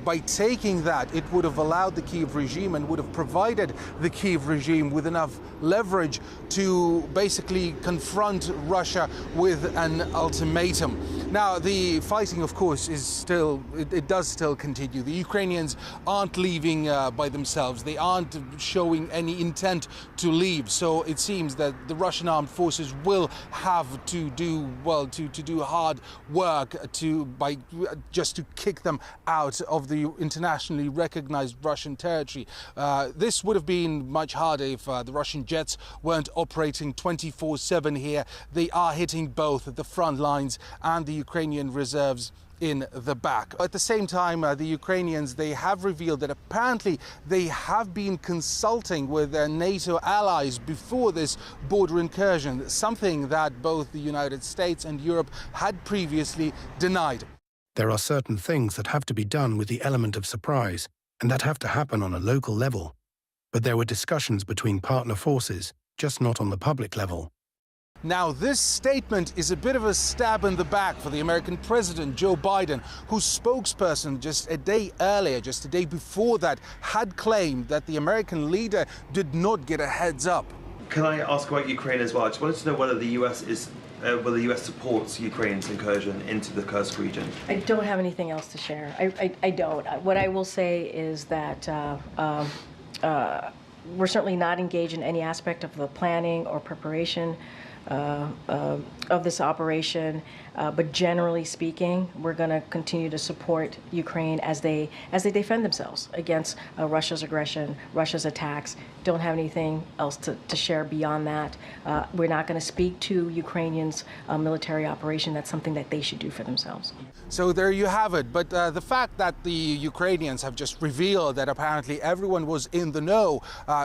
by taking that, it would have allowed the Kyiv regime and would have provided the Kyiv regime with enough leverage to basically confront Russia with an ultimatum. Now, the fighting, of course, is still, it does still continue. The Ukrainians aren't leaving by themselves. They aren't showing any intent to leave. So it seems that the Russian armed forces will have to do, well, to do hard work just to kick them out of the internationally recognized Russian territory. This would have been much harder if the Russian jets weren't operating 24/7 here. They are hitting both the front lines and the Ukrainian reserves in the back. At the same time, the Ukrainians, they have revealed that apparently they have been consulting with their NATO allies before this border incursion, something that both the United States and Europe had previously denied. There are certain things that have to be done with the element of surprise, and that have to happen on a local level. But there were discussions between partner forces, just not on the public level. Now, this statement is a bit of a stab in the back for the American president, Joe Biden, whose spokesperson just a day earlier, just a day before that, had claimed that the American leader did not get a heads up. Can I ask about Ukraine as well? I just wanted to know whether the US supports Ukraine's incursion into the Kursk region. I don't have anything else to share. I don't. What I will say is that we're certainly not engaged in any aspect of the planning or preparation of this operation, but generally speaking, we're going to continue to support Ukraine as they defend themselves against Russia's aggression, Russia's attacks. Don't have anything else to share beyond that. We're not going to speak to Ukrainians' military operation. That's something that they should do for themselves. So there you have it. But the fact that the Ukrainians have just revealed that apparently everyone was in the know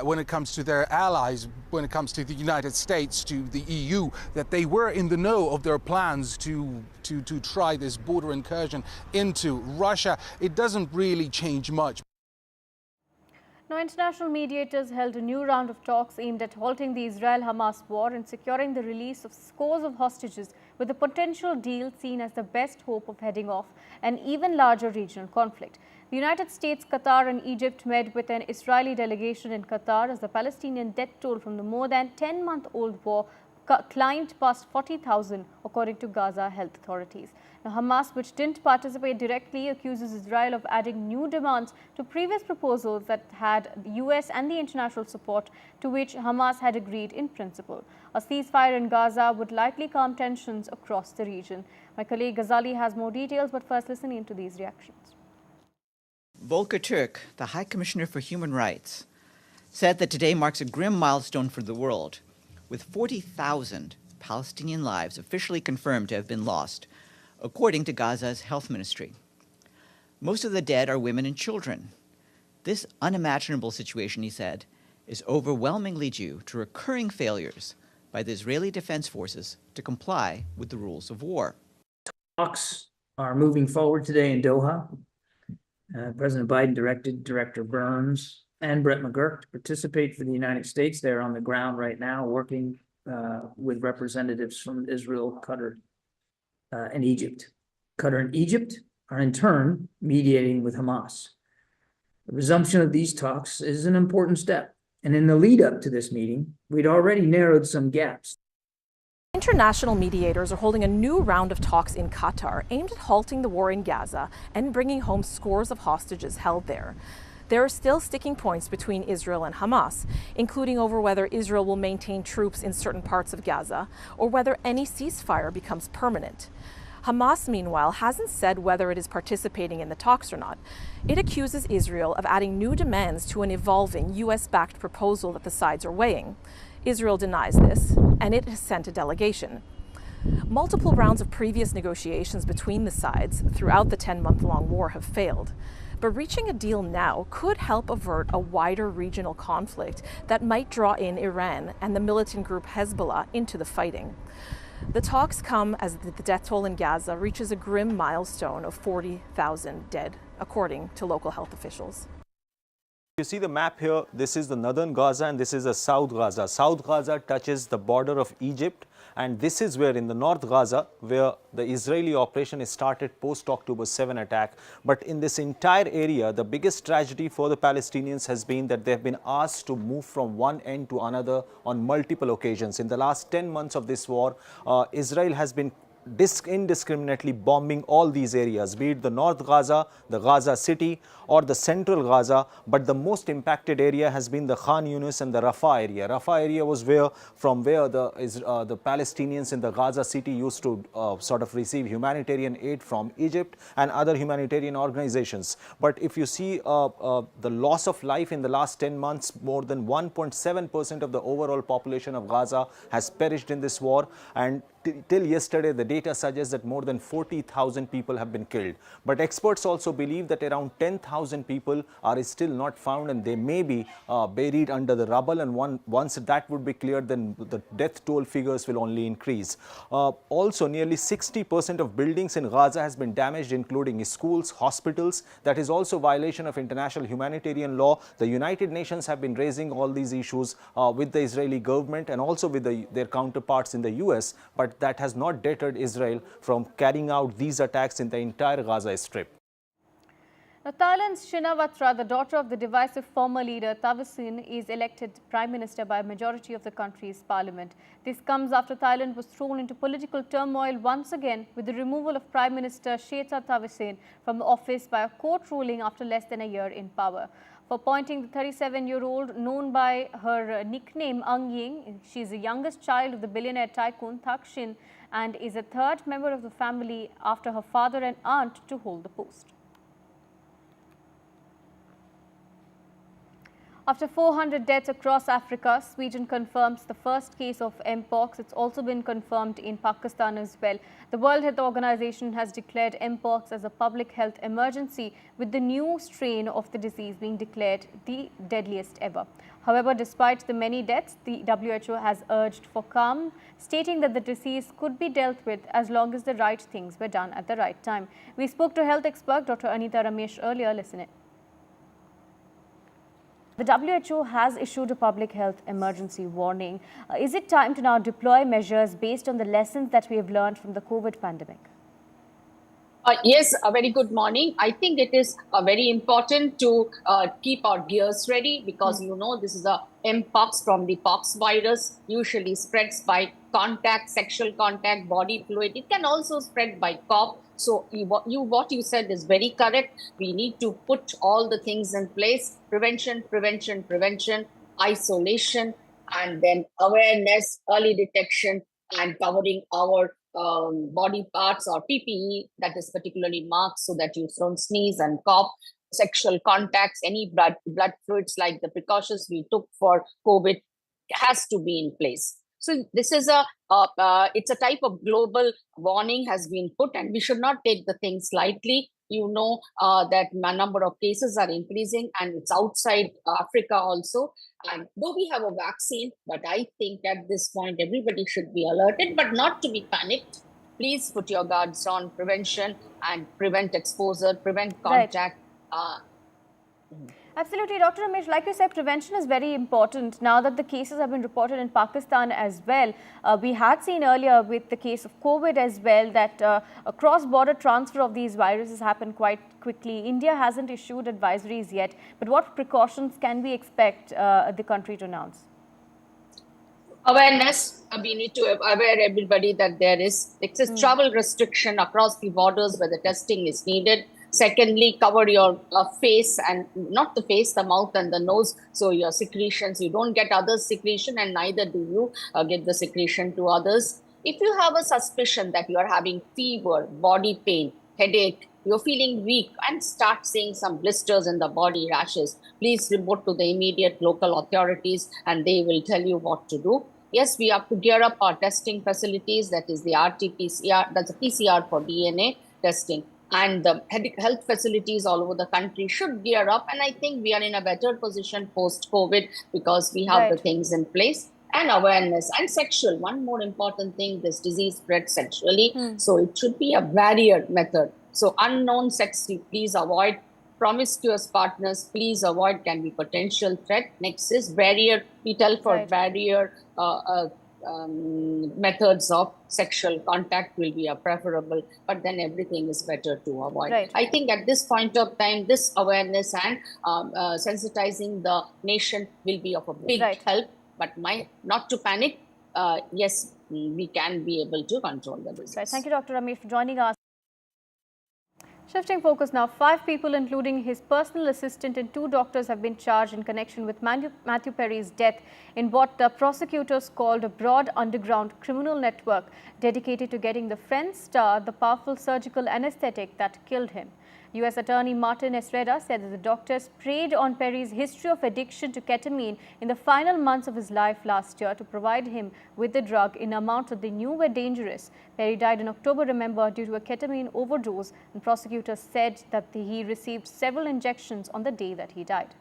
when it comes to their allies, when it comes to the United States, to the EU, that they were in the know of their plans to try this border incursion into Russia, it doesn't really change much. Now, international mediators held a new round of talks aimed at halting the Israel-Hamas war and securing the release of scores of hostages, with a potential deal seen as the best hope of heading off an even larger regional conflict. The United States, Qatar and Egypt met with an Israeli delegation in Qatar as the Palestinian death toll from the more than 10-month-old war climbed past 40,000, according to Gaza health authorities. Now, Hamas, which didn't participate directly, accuses Israel of adding new demands to previous proposals that had the US and the international support, to which Hamas had agreed in principle. A ceasefire in Gaza would likely calm tensions across the region. My colleague Ghazali has more details, but first listening into these reactions. Volker Turk, the High Commissioner for Human Rights, said that today marks a grim milestone for the world, with 40,000 Palestinian lives officially confirmed to have been lost, according to Gaza's health ministry. Most of the dead are women and children. This unimaginable situation, he said, is overwhelmingly due to recurring failures by the Israeli Defense Forces to comply with the rules of war. Talks are moving forward today in Doha. President Biden directed Director Burns and Brett McGurk to participate for the United States. They're on the ground right now working with representatives from Israel, Qatar, and Egypt. Qatar and Egypt are in turn mediating with Hamas. The resumption of these talks is an important step. And in the lead up to this meeting, we'd already narrowed some gaps. International mediators are holding a new round of talks in Qatar aimed at halting the war in Gaza and bringing home scores of hostages held there. There are still sticking points between Israel and Hamas, including over whether Israel will maintain troops in certain parts of Gaza or whether any ceasefire becomes permanent. Hamas, meanwhile, hasn't said whether it is participating in the talks or not. It accuses Israel of adding new demands to an evolving US-backed proposal that the sides are weighing. Israel denies this, and it has sent a delegation. Multiple rounds of previous negotiations between the sides throughout the 10-month-long war have failed. But reaching a deal now could help avert a wider regional conflict that might draw in Iran and the militant group Hezbollah into the fighting. The talks come as the death toll in Gaza reaches a grim milestone of 40,000 dead, according to local health officials. You see the map here, this is the northern Gaza and this is the South Gaza. South Gaza touches the border of Egypt And this is where in the North Gaza, where the Israeli operation is started post-October 7 attack. But in this entire area, the biggest tragedy for the Palestinians has been that they have been asked to move from one end to another on multiple occasions. In the last 10 months of this war, Israel has been indiscriminately bombing all these areas, be it the North Gaza, the Gaza city, or the central Gaza. But the most impacted area has been the Khan Yunis and the Rafah area. Rafah area was from where the Palestinians in the Gaza city used to sort of receive humanitarian aid from Egypt and other humanitarian organizations. But if you see the loss of life in the last 10 months, more than 1.7% of the overall population of Gaza has perished in this war. And till yesterday, the data suggests that more than 40,000 people have been killed. But experts also believe that around 10,000 people are still not found, and they may be buried under the rubble. And once that would be cleared, then the death toll figures will only increase. Also, nearly 60% of buildings in Gaza has been damaged, including schools, hospitals. That is also violation of international humanitarian law. The United Nations have been raising all these issues with the Israeli government and also with their counterparts in the US. But that has not deterred Israel from carrying out these attacks in the entire Gaza Strip. Now, Thailand's Shinawatra, the daughter of the divisive former leader Thavisin, is elected Prime Minister by a majority of the country's parliament. This comes after Thailand was thrown into political turmoil once again with the removal of Prime Minister Srettha Thavisin from office by a court ruling after less than a year in power. For appointing the 37-year-old, known by her nickname Ang Ying. She is the youngest child of the billionaire tycoon Thaksin and is a third member of the family after her father and aunt to hold the post. After 400 deaths across Africa, Sweden confirms the first case of Mpox. It's also been confirmed in Pakistan as well. The World Health Organization has declared Mpox as a public health emergency, with the new strain of the disease being declared the deadliest ever. However, despite the many deaths, the WHO has urged for calm, stating that the disease could be dealt with as long as the right things were done at the right time. We spoke to health expert Dr. Anita Ramesh earlier. Listen in. The WHO has issued a public health emergency warning. Is it time to now deploy measures based on the lessons that we have learned from the COVID pandemic? Yes, a very good morning. I think it is very important to keep our gears ready because, you know, this is a Mpox from the pox virus, usually spreads by contact, sexual contact, body fluid. It can also spread by cough. So what you said is very correct. We need to put all the things in place: prevention, prevention, prevention, isolation, and then awareness, early detection, and covering our body parts or PPE that is particularly marked so that you don't sneeze and cough. Sexual contacts, any blood fluids, like the precautions we took for COVID has to be in place. So this is it's a type of global warning has been put, and we should not take the things lightly. You know that a number of cases are increasing, and it's outside Africa also. And though we have a vaccine, but I think at this point everybody should be alerted, but not to be panicked. Please put your guards on, prevention, and prevent exposure, prevent contact. Right. Absolutely, Dr. Ramesh, like you said, prevention is very important. Now that the cases have been reported in Pakistan as well, we had seen earlier with the case of COVID as well that a cross-border transfer of these viruses happen quite quickly. India hasn't issued advisories yet, but what precautions can we expect the country to announce? Awareness. We need to aware everybody that it's a travel restriction across the borders where the testing is needed. Secondly, cover your face, and not the face, the mouth and the nose. So your secretions, you don't get others' secretion, and neither do you get the secretion to others. If you have a suspicion that you are having fever, body pain, headache, you're feeling weak, and start seeing some blisters in the body, rashes, please report to the immediate local authorities, and they will tell you what to do. Yes, we have to gear up our testing facilities. That is the RT-PCR, that's a PCR for DNA testing. And the health facilities all over the country should gear up. And I think we are in a better position post-COVID because we have the things in place. And awareness and sexual. One more important thing, this disease spreads sexually. So it should be a barrier method. So unknown sex, please avoid. Promiscuous partners, please avoid, can be potential threat. Next is barrier. We tell for barrier methods of sexual contact will be preferable, but then everything is better to avoid. Right. I think at this point of time, this awareness and sensitizing the nation will be of a big help, but not to panic. Yes, we can be able to control the disease. Right. Thank you, Dr. Ramesh, for joining us. Shifting focus now, 5 people, including his personal assistant and 2 doctors, have been charged in connection with Matthew Perry's death in what the prosecutors called a broad underground criminal network dedicated to getting the French star the powerful surgical anesthetic that killed him. U.S. Attorney Martin Esreda said that the doctors preyed on Perry's history of addiction to ketamine in the final months of his life last year to provide him with the drug in amounts that they knew were dangerous. Perry died in October, remember, due to a ketamine overdose, and prosecutors said that he received several injections on the day that he died.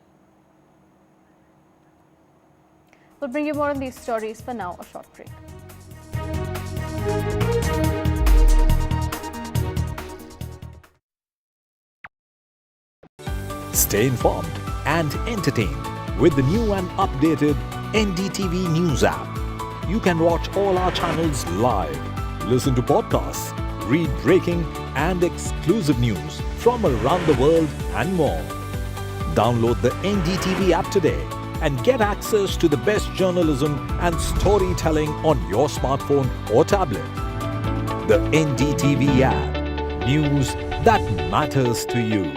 We'll bring you more on these stories. For now, a short break. Stay informed and entertained with the new and updated NDTV News app. You can watch all our channels live, listen to podcasts, read breaking and exclusive news from around the world and more. Download the NDTV app today and get access to the best journalism and storytelling on your smartphone or tablet. The NDTV app. News that matters to you.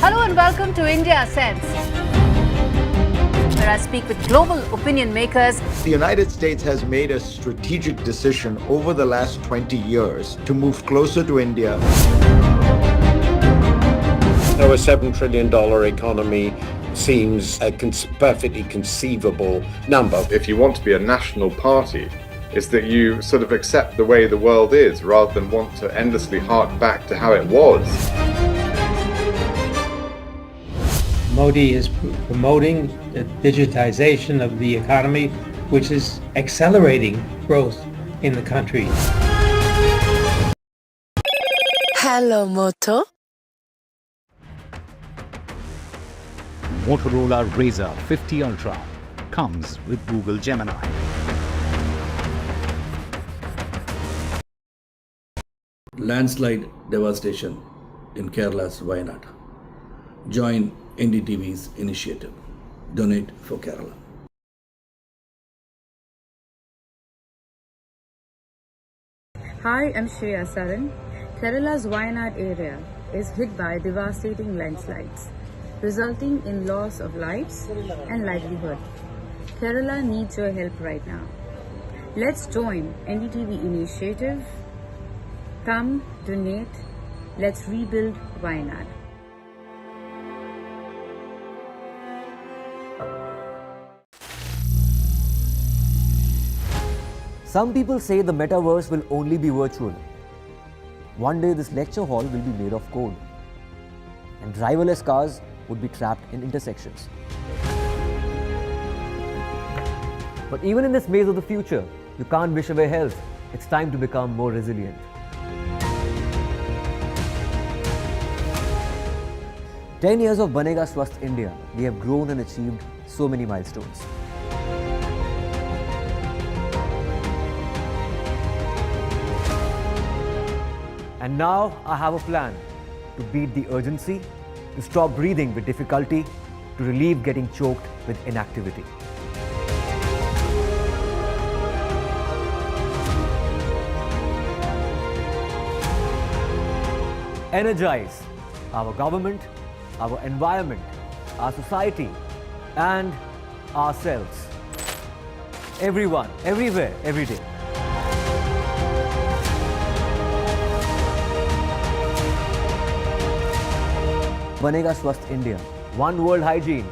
Hello and welcome to India Sense, where I speak with global opinion makers. The United States has made a strategic decision over the last 20 years to move closer to India. Though a $7 trillion economy seems a perfectly conceivable number. If you want to be a national party, it's that you sort of accept the way the world is rather than want to endlessly hark back to how it was. Modi is promoting the digitization of the economy, which is accelerating growth in the country. Hello, Moto. Motorola Razr 50 Ultra comes with Google Gemini. Landslide devastation in Kerala's Wayanad. Join NDTV's initiative. Donate for Kerala. Hi, I'm Shreya Saran. Kerala's Wayanad area is hit by devastating landslides, resulting in loss of lives and livelihood. Kerala needs your help right now. Let's join NDTV initiative. Come, donate. Let's rebuild Wayanad. Some people say the metaverse will only be virtual. One day this lecture hall will be made of code, and driverless cars would be trapped in intersections. But even in this maze of the future, you can't wish away health. It's time to become more resilient. "10 years of Banega Swasth India, we have grown and achieved so many milestones. And now I have a plan to beat the urgency, to stop breathing with difficulty, to relieve getting choked with inactivity. Energize our government, our environment, our society, and ourselves. Everyone, everywhere, every day. Banega Swasth India. One world hygiene.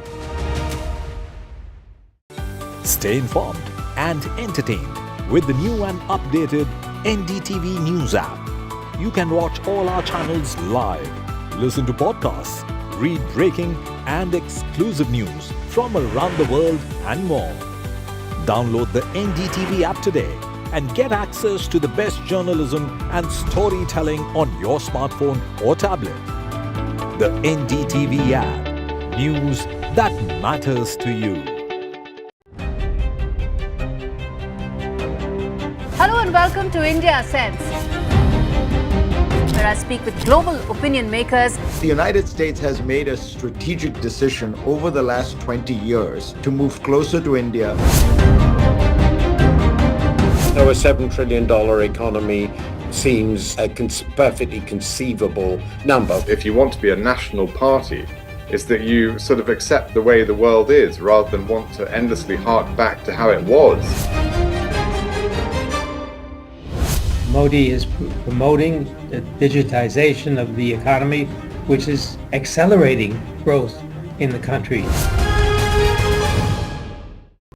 Stay informed and entertained with the new and updated NDTV News app. You can watch all our channels live, listen to podcasts, read breaking and exclusive news from around the world and more. Download the NDTV app today and get access to the best journalism and storytelling on your smartphone or tablet. The NDTV app. news that matters to you. Hello and welcome to India Sense, where I speak with global opinion makers. The United States has made a strategic decision over the last 20 years to move closer to India. So a $7 trillion economy seems a perfectly conceivable number. If you want to be a national party, it's that you sort of accept the way the world is rather than want to endlessly hark back to how it was. Modi is promoting the digitization of the economy, which is accelerating growth in the country.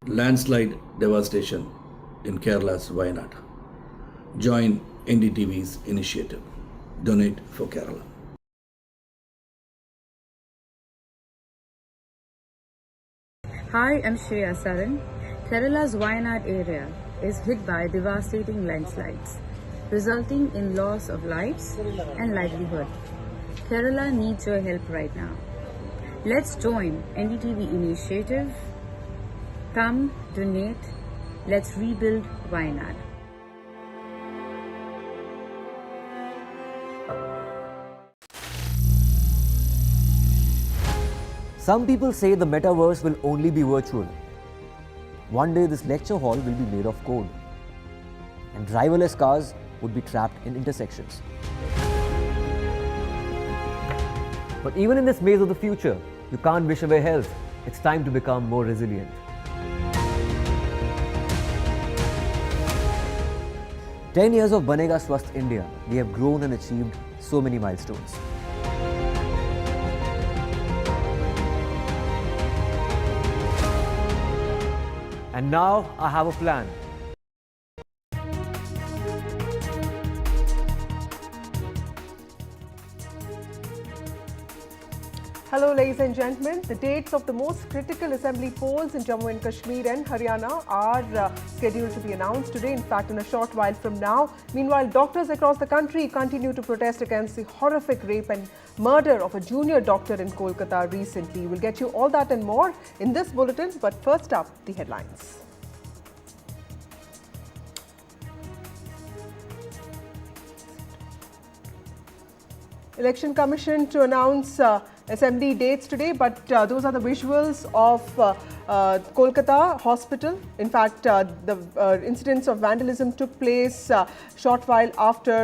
Landslide devastation in Kerala's Wayanad. Join NDTV's initiative. Donate for Kerala. Hi, I'm Shreya Saran. Kerala's Wayanad area is hit by devastating landslides, resulting in loss of lives and livelihood. Kerala needs your help right now. Let's join NDTV initiative. Come, donate. Let's rebuild Wayanad. Some people say the metaverse will only be virtual. One day this lecture hall will be made of code, and driverless cars would be trapped in intersections. But even in this maze of the future, you can't wish away health. It's time to become more resilient. "10 years of Banega Swasth India, we have grown and achieved so many milestones. And now I have a plan. Hello ladies and gentlemen, the dates of the most critical assembly polls in Jammu and Kashmir and Haryana are scheduled to be announced today, in fact in a short while from now. Meanwhile, doctors across the country continue to protest against the horrific rape and murder of a junior doctor in Kolkata recently. We'll get you all that and more in this bulletin, but first up, the headlines. Election Commission to announce assembly dates today, but those are the visuals of Kolkata hospital. In fact, the incidents of vandalism took place short while after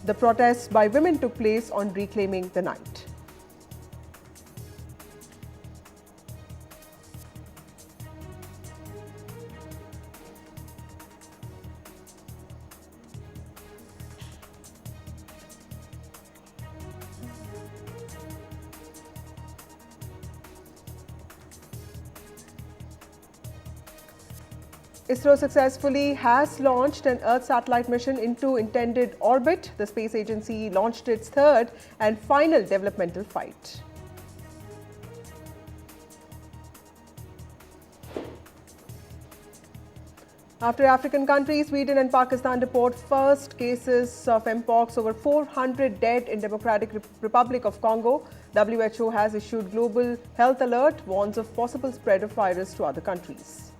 the protests by women took place on reclaiming the night. ISRO successfully has launched an Earth satellite mission into intended orbit. The space agency launched its third and final developmental flight. After African countries, Sweden and Pakistan report first cases of Mpox, over 400 dead in Democratic Republic of Congo. WHO has issued global health alert, warns of possible spread of virus to other countries.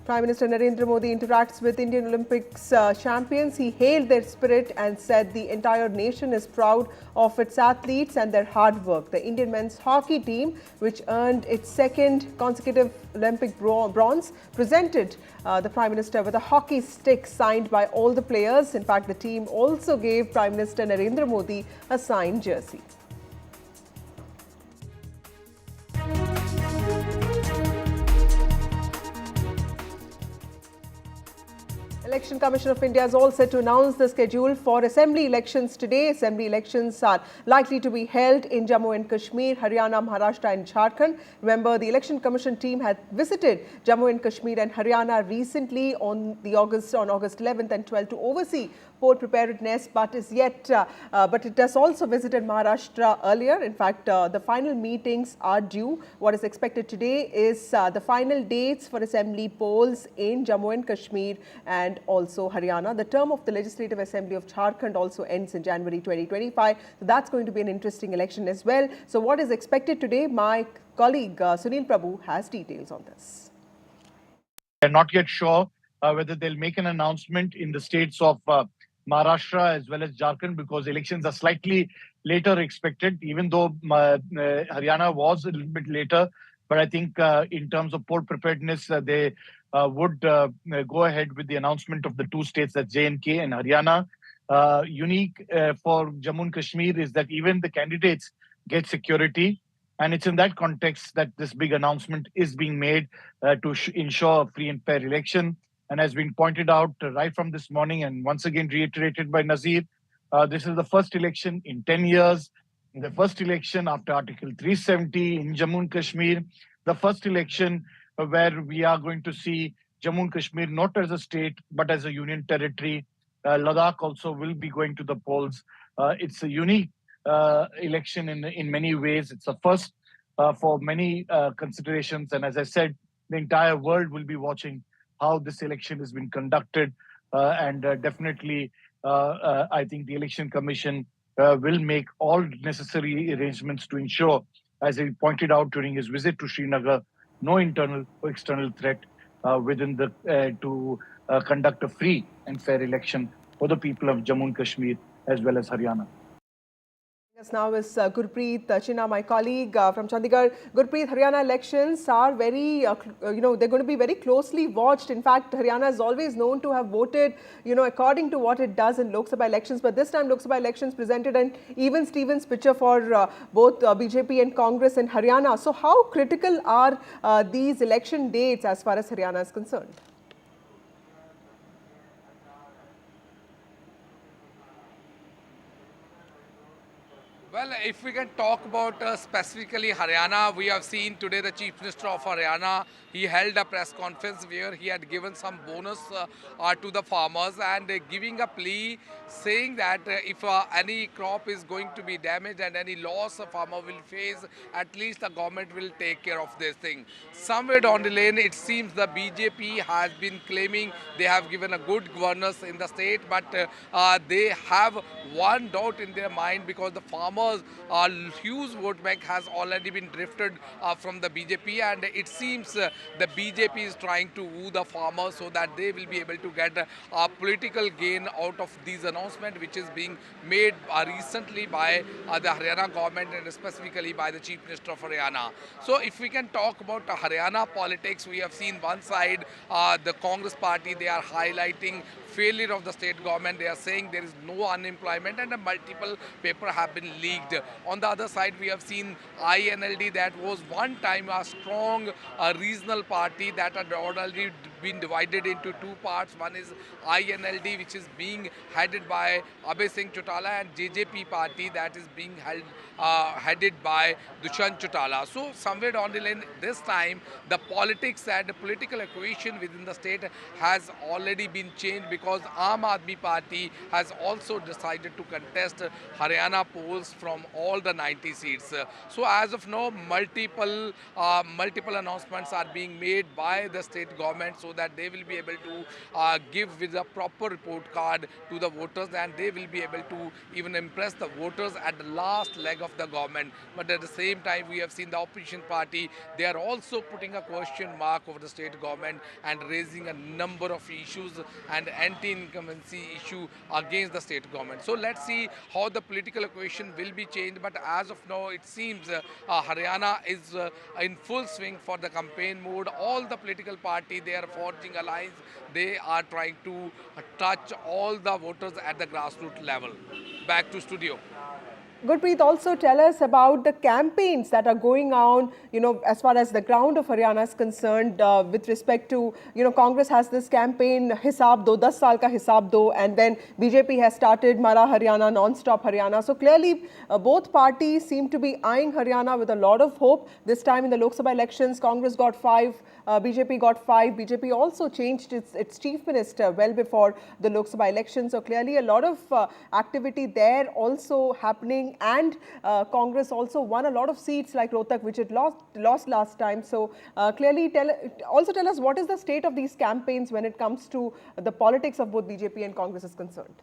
Prime Minister Narendra Modi interacts with Indian Olympics champions. He hailed their spirit and said the entire nation is proud of its athletes and their hard work. The Indian men's hockey team, which earned its second consecutive Olympic bronze, presented the Prime Minister with a hockey stick signed by all the players. In fact, the team also gave Prime Minister Narendra Modi a signed jersey. Election Commission of India is all set to announce the schedule for assembly elections today. Assembly elections are likely to be held in Jammu and Kashmir, Haryana, Maharashtra and Jharkhand. Remember, the Election Commission team had visited Jammu and Kashmir and Haryana recently on August 11th and 12th to oversee poll preparedness, but it has also visited Maharashtra earlier. In fact, the final meetings are due. What is expected today is the final dates for assembly polls in Jammu and Kashmir and also also Haryana. The term of the Legislative Assembly of Jharkhand also ends in January 2025. So that's going to be an interesting election as well. So what is expected today? My colleague Sunil Prabhu has details on this. They're not yet sure whether they'll make an announcement in the states of Maharashtra as well as Jharkhand, because elections are slightly later expected, even though Haryana was a little bit later. But I think in terms of poll preparedness, they would go ahead with the announcement of the two states, that's J&K and Haryana. Unique for Jammu and Kashmir is that even the candidates get security. And it's in that context that this big announcement is being made to ensure a free and fair election. And has been pointed out right from this morning and once again reiterated by Nazir, this is the first election in 10 years, the first election after Article 370 in Jammu and Kashmir, the first election where we are going to see Jammu and Kashmir not as a state, but as a union territory. Ladakh also will be going to the polls. It's a unique election in many ways. It's a first for many considerations. And as I said, the entire world will be watching how this election has been conducted. Definitely, I think the Election Commission will make all necessary arrangements to ensure, as he pointed out during his visit to Srinagar, no internal or external threat within the to conduct a free and fair election for the people of Jammu and Kashmir as well as Haryana. Now is Gurpreet Chinna, my colleague from Chandigarh. Gurpreet, Haryana elections are very, they're going to be very closely watched. In fact, Haryana is always known to have voted, according to what it does in Lok Sabha elections. But this time, Lok Sabha elections presented an even Stevens picture for both BJP and Congress in Haryana. So how critical are these election dates as far as Haryana is concerned? Well, if we can talk about specifically Haryana, we have seen today the Chief Minister of Haryana, he held a press conference where he had given some bonus to the farmers and giving a plea saying that if any crop is going to be damaged and any loss a farmer will face, at least the government will take care of this thing. Somewhere down the lane, it seems the BJP has been claiming they have given a good governance in the state, but they have one doubt in their mind because the farmers, huge vote bank has already been drifted from the BJP, and it seems the BJP is trying to woo the farmers so that they will be able to get a political gain out of these announcements which is being made recently by the Haryana government and specifically by the Chief Minister of Haryana. So if we can talk about Haryana politics, we have seen one side, the Congress party, they are highlighting failure of the state government. They are saying there is no unemployment and multiple papers have been leaked. On the other side, we have seen INLD, that was one time a strong regional party that had already been divided into two parts. One is INLD, which is being headed by Abhay Singh Chautala, and JJP party that is being headed by Dushyant Chautala. So somewhere down the lane, this time the politics and the political equation within the state has already been changed because Aam Aadmi Party has also decided to contest Haryana polls from all the 90 seats. So as of now, multiple announcements are being made by the state government so that they will be able to give with a proper report card to the voters, and they will be able to even impress the voters at the last leg of the government. But at the same time, we have seen the opposition party, they are also putting a question mark over the state government and raising a number of issues and anti-incumbency issue against the state government. So let's see how the political equation will be changed. But as of now, it seems Haryana is in full swing for the campaign mode. All the political party, they are forging alliance. They are trying to touch all the voters at the grassroots level. Back to studio. Gurpreet, also tell us about the campaigns that are going on, as far as the ground of Haryana is concerned, with respect to, Congress has this campaign, Hisab Do, 10 Saal Ka Hisab Do, and then BJP has started Mara Haryana, Non-Stop Haryana. So clearly, both parties seem to be eyeing Haryana with a lot of hope. This time in the Lok Sabha elections, Congress got 5, BJP got 5. BJP also changed its chief minister well before the Lok Sabha elections. So clearly, a lot of activity there also happening winning, and Congress also won a lot of seats like Rohtak, which it lost last time. So clearly tell us what is the state of these campaigns when it comes to the politics of both BJP and Congress is concerned.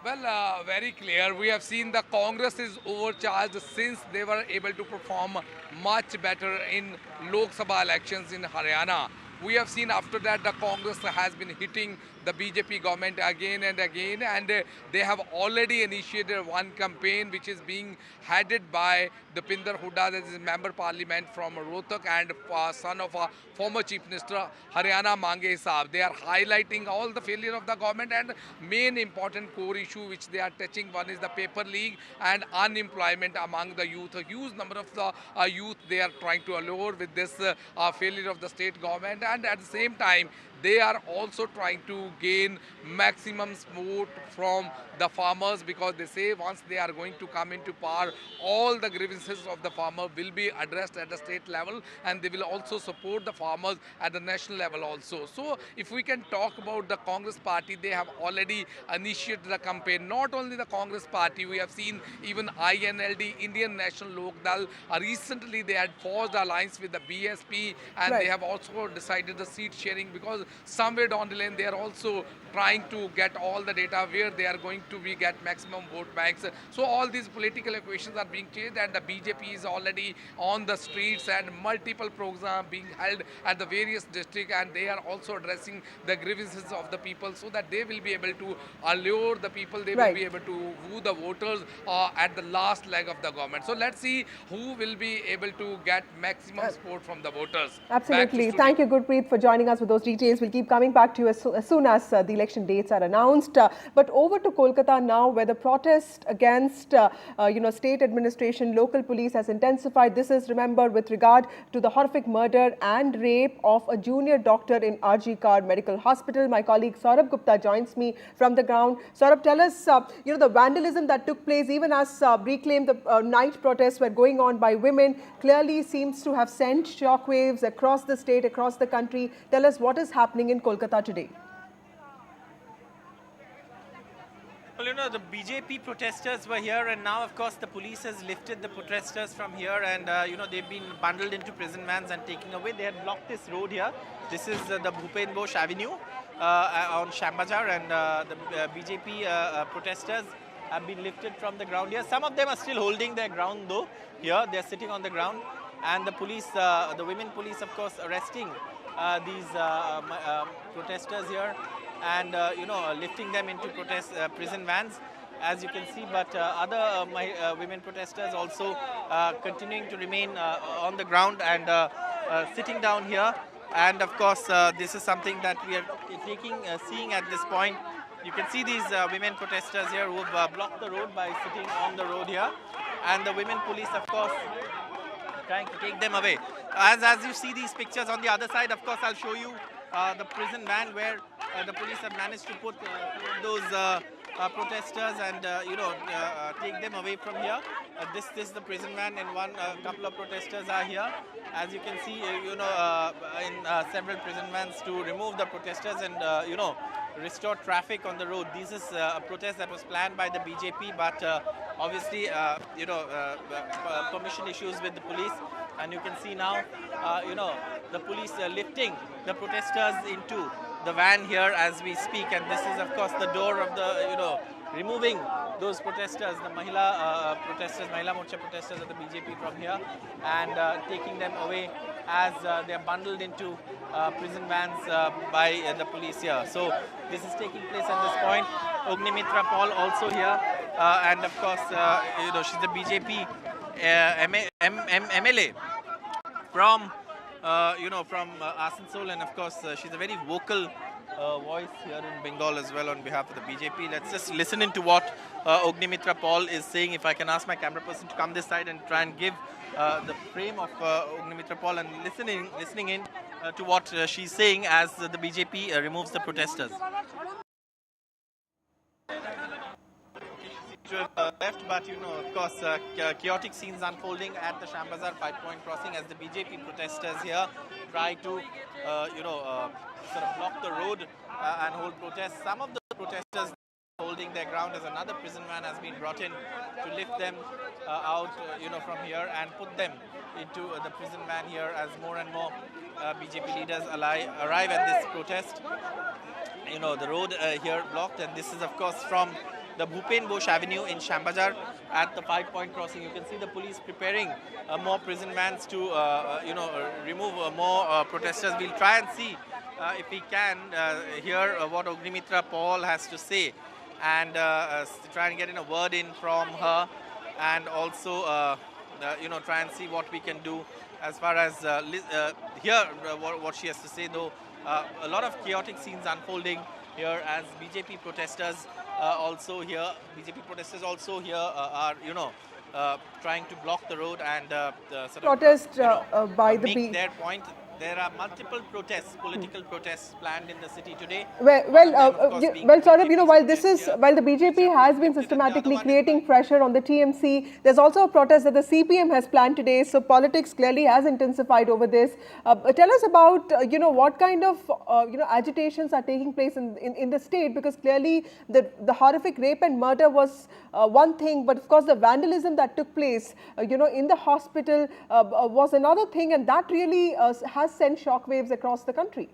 Well, very clear. We have seen the Congress is overcharged since they were able to perform much better in Lok Sabha elections in Haryana. We have seen after that the Congress has been hitting the BJP government again and again, and they have already initiated one campaign which is being headed by Dipinder Hooda, that is member parliament from Rohtak and son of a former chief minister Haryana Mange Saab. They are highlighting all the failure of the government, and main important core issue which they are touching, one is the paper leak and unemployment among the youth. A huge number of the youth they are trying to allure with this failure of the state government, and at the same time they are also trying to gain maximum support from the farmers, because they say once they are going to come into power, all the grievances of the farmer will be addressed at the state level, and they will also support the farmers at the national level also. So if we can talk about the Congress party, they have already initiated the campaign. Not only the Congress party, we have seen even INLD, Indian National Lok Dal, recently they had forged alliance with the BSP, and they have also decided the seat sharing, because somewhere down the lane they are also trying to get all the data where they are going to be get maximum vote banks. So all these political equations are being changed, and the BJP is already on the streets and multiple programs being held at the various districts, and they are also addressing the grievances of the people so that they will be able to allure the people, they will be able to woo the voters at the last leg of the government. So let's see who will be able to get maximum support from the voters. Absolutely. Thank you, Gurpreet, for joining us with those details. We'll keep coming back to you as soon as the election dates are announced. But over to Kolkata now, where the protest against state administration, local police has intensified. This is, remember, with regard to the horrific murder and rape of a junior doctor in RG Kar Medical Hospital. My colleague Saurabh Gupta joins me from the ground. Saurabh, tell us, the vandalism that took place even as reclaimed the night protests were going on by women clearly seems to have sent shockwaves across the state, across the country. Tell us what is happening in Kolkata today. Well, the BJP protesters were here, and now, of course, the police has lifted the protesters from here, and, they've been bundled into prison vans and taken away. They had blocked this road here. This is the Bhupen Bosch Avenue on Shambazar, and the BJP protesters have been lifted from the ground here. Some of them are still holding their ground, though. Here, they're sitting on the ground, and the police, the women police, of course, arresting these protesters here, and lifting them into prison vans, as you can see. But other women protesters also continuing to remain on the ground and sitting down here. And of course, this is something that we are seeing at this point. You can see these women protesters here who have blocked the road by sitting on the road here, and the women police, of course, trying to take them away. As you see these pictures on the other side, of course, I'll show you the prison van where the police have managed to put those protesters and take them away from here. This is the prison van, and couple of protesters are here. As you can see, in several prison vans to remove the protesters and restore traffic on the road. This is a protest that was planned by the BJP, but obviously, permission issues with the police. And you can see now, the police lifting the protesters into the van here as we speak. And this is, of course, the door of the, removing those protesters, the Mahila Morcha protesters of the BJP from here, and taking them away as they are bundled into prison vans by the police here. So this is taking place at this point. Ognimitra Paul also here, and of course, she's the BJP MLA from Asansol, and of course she's a very vocal voice here in Bengal as well on behalf of the BJP. Let's just listen into what Ognimitra Paul is saying. If I can ask my camera person to come this side and try and give the frame of Ognimitra Paul, and listening in to what she's saying as the BJP removes the protesters. Left, but of course, chaotic scenes unfolding at the Shambazar 5-point crossing as the BJP protesters here try to, sort of block the road and hold protests. Some of the protesters holding their ground as another prison van has been brought in to lift them out, from here and put them into the prison van here as more and more BJP leaders arrive at this protest. The road here blocked, and this is of course from the Bhupen Bosch Avenue in Shambazar at the 5-point crossing. You can see the police preparing more prison vans to, remove more protesters. We'll try and see if we can hear what Ognimitra Paul has to say and try and get in a word in from her, and also, try and see what we can do as far as hear what she has to say, though a lot of chaotic scenes unfolding here as BJP protesters also here are, trying to block the road and sort protest of by the make their point. There are multiple protests, political protests planned in the city today. Well, Saurabh, while the BJP has been systematically creating pressure on the TMC, there's also a protest that the CPM has planned today. So politics clearly has intensified over this. Tell us about, what kind of, agitations are taking place in the state, because clearly the horrific rape and murder was one thing, but of course the vandalism that took place, in the hospital was another thing, and that really has sent shockwaves across the country.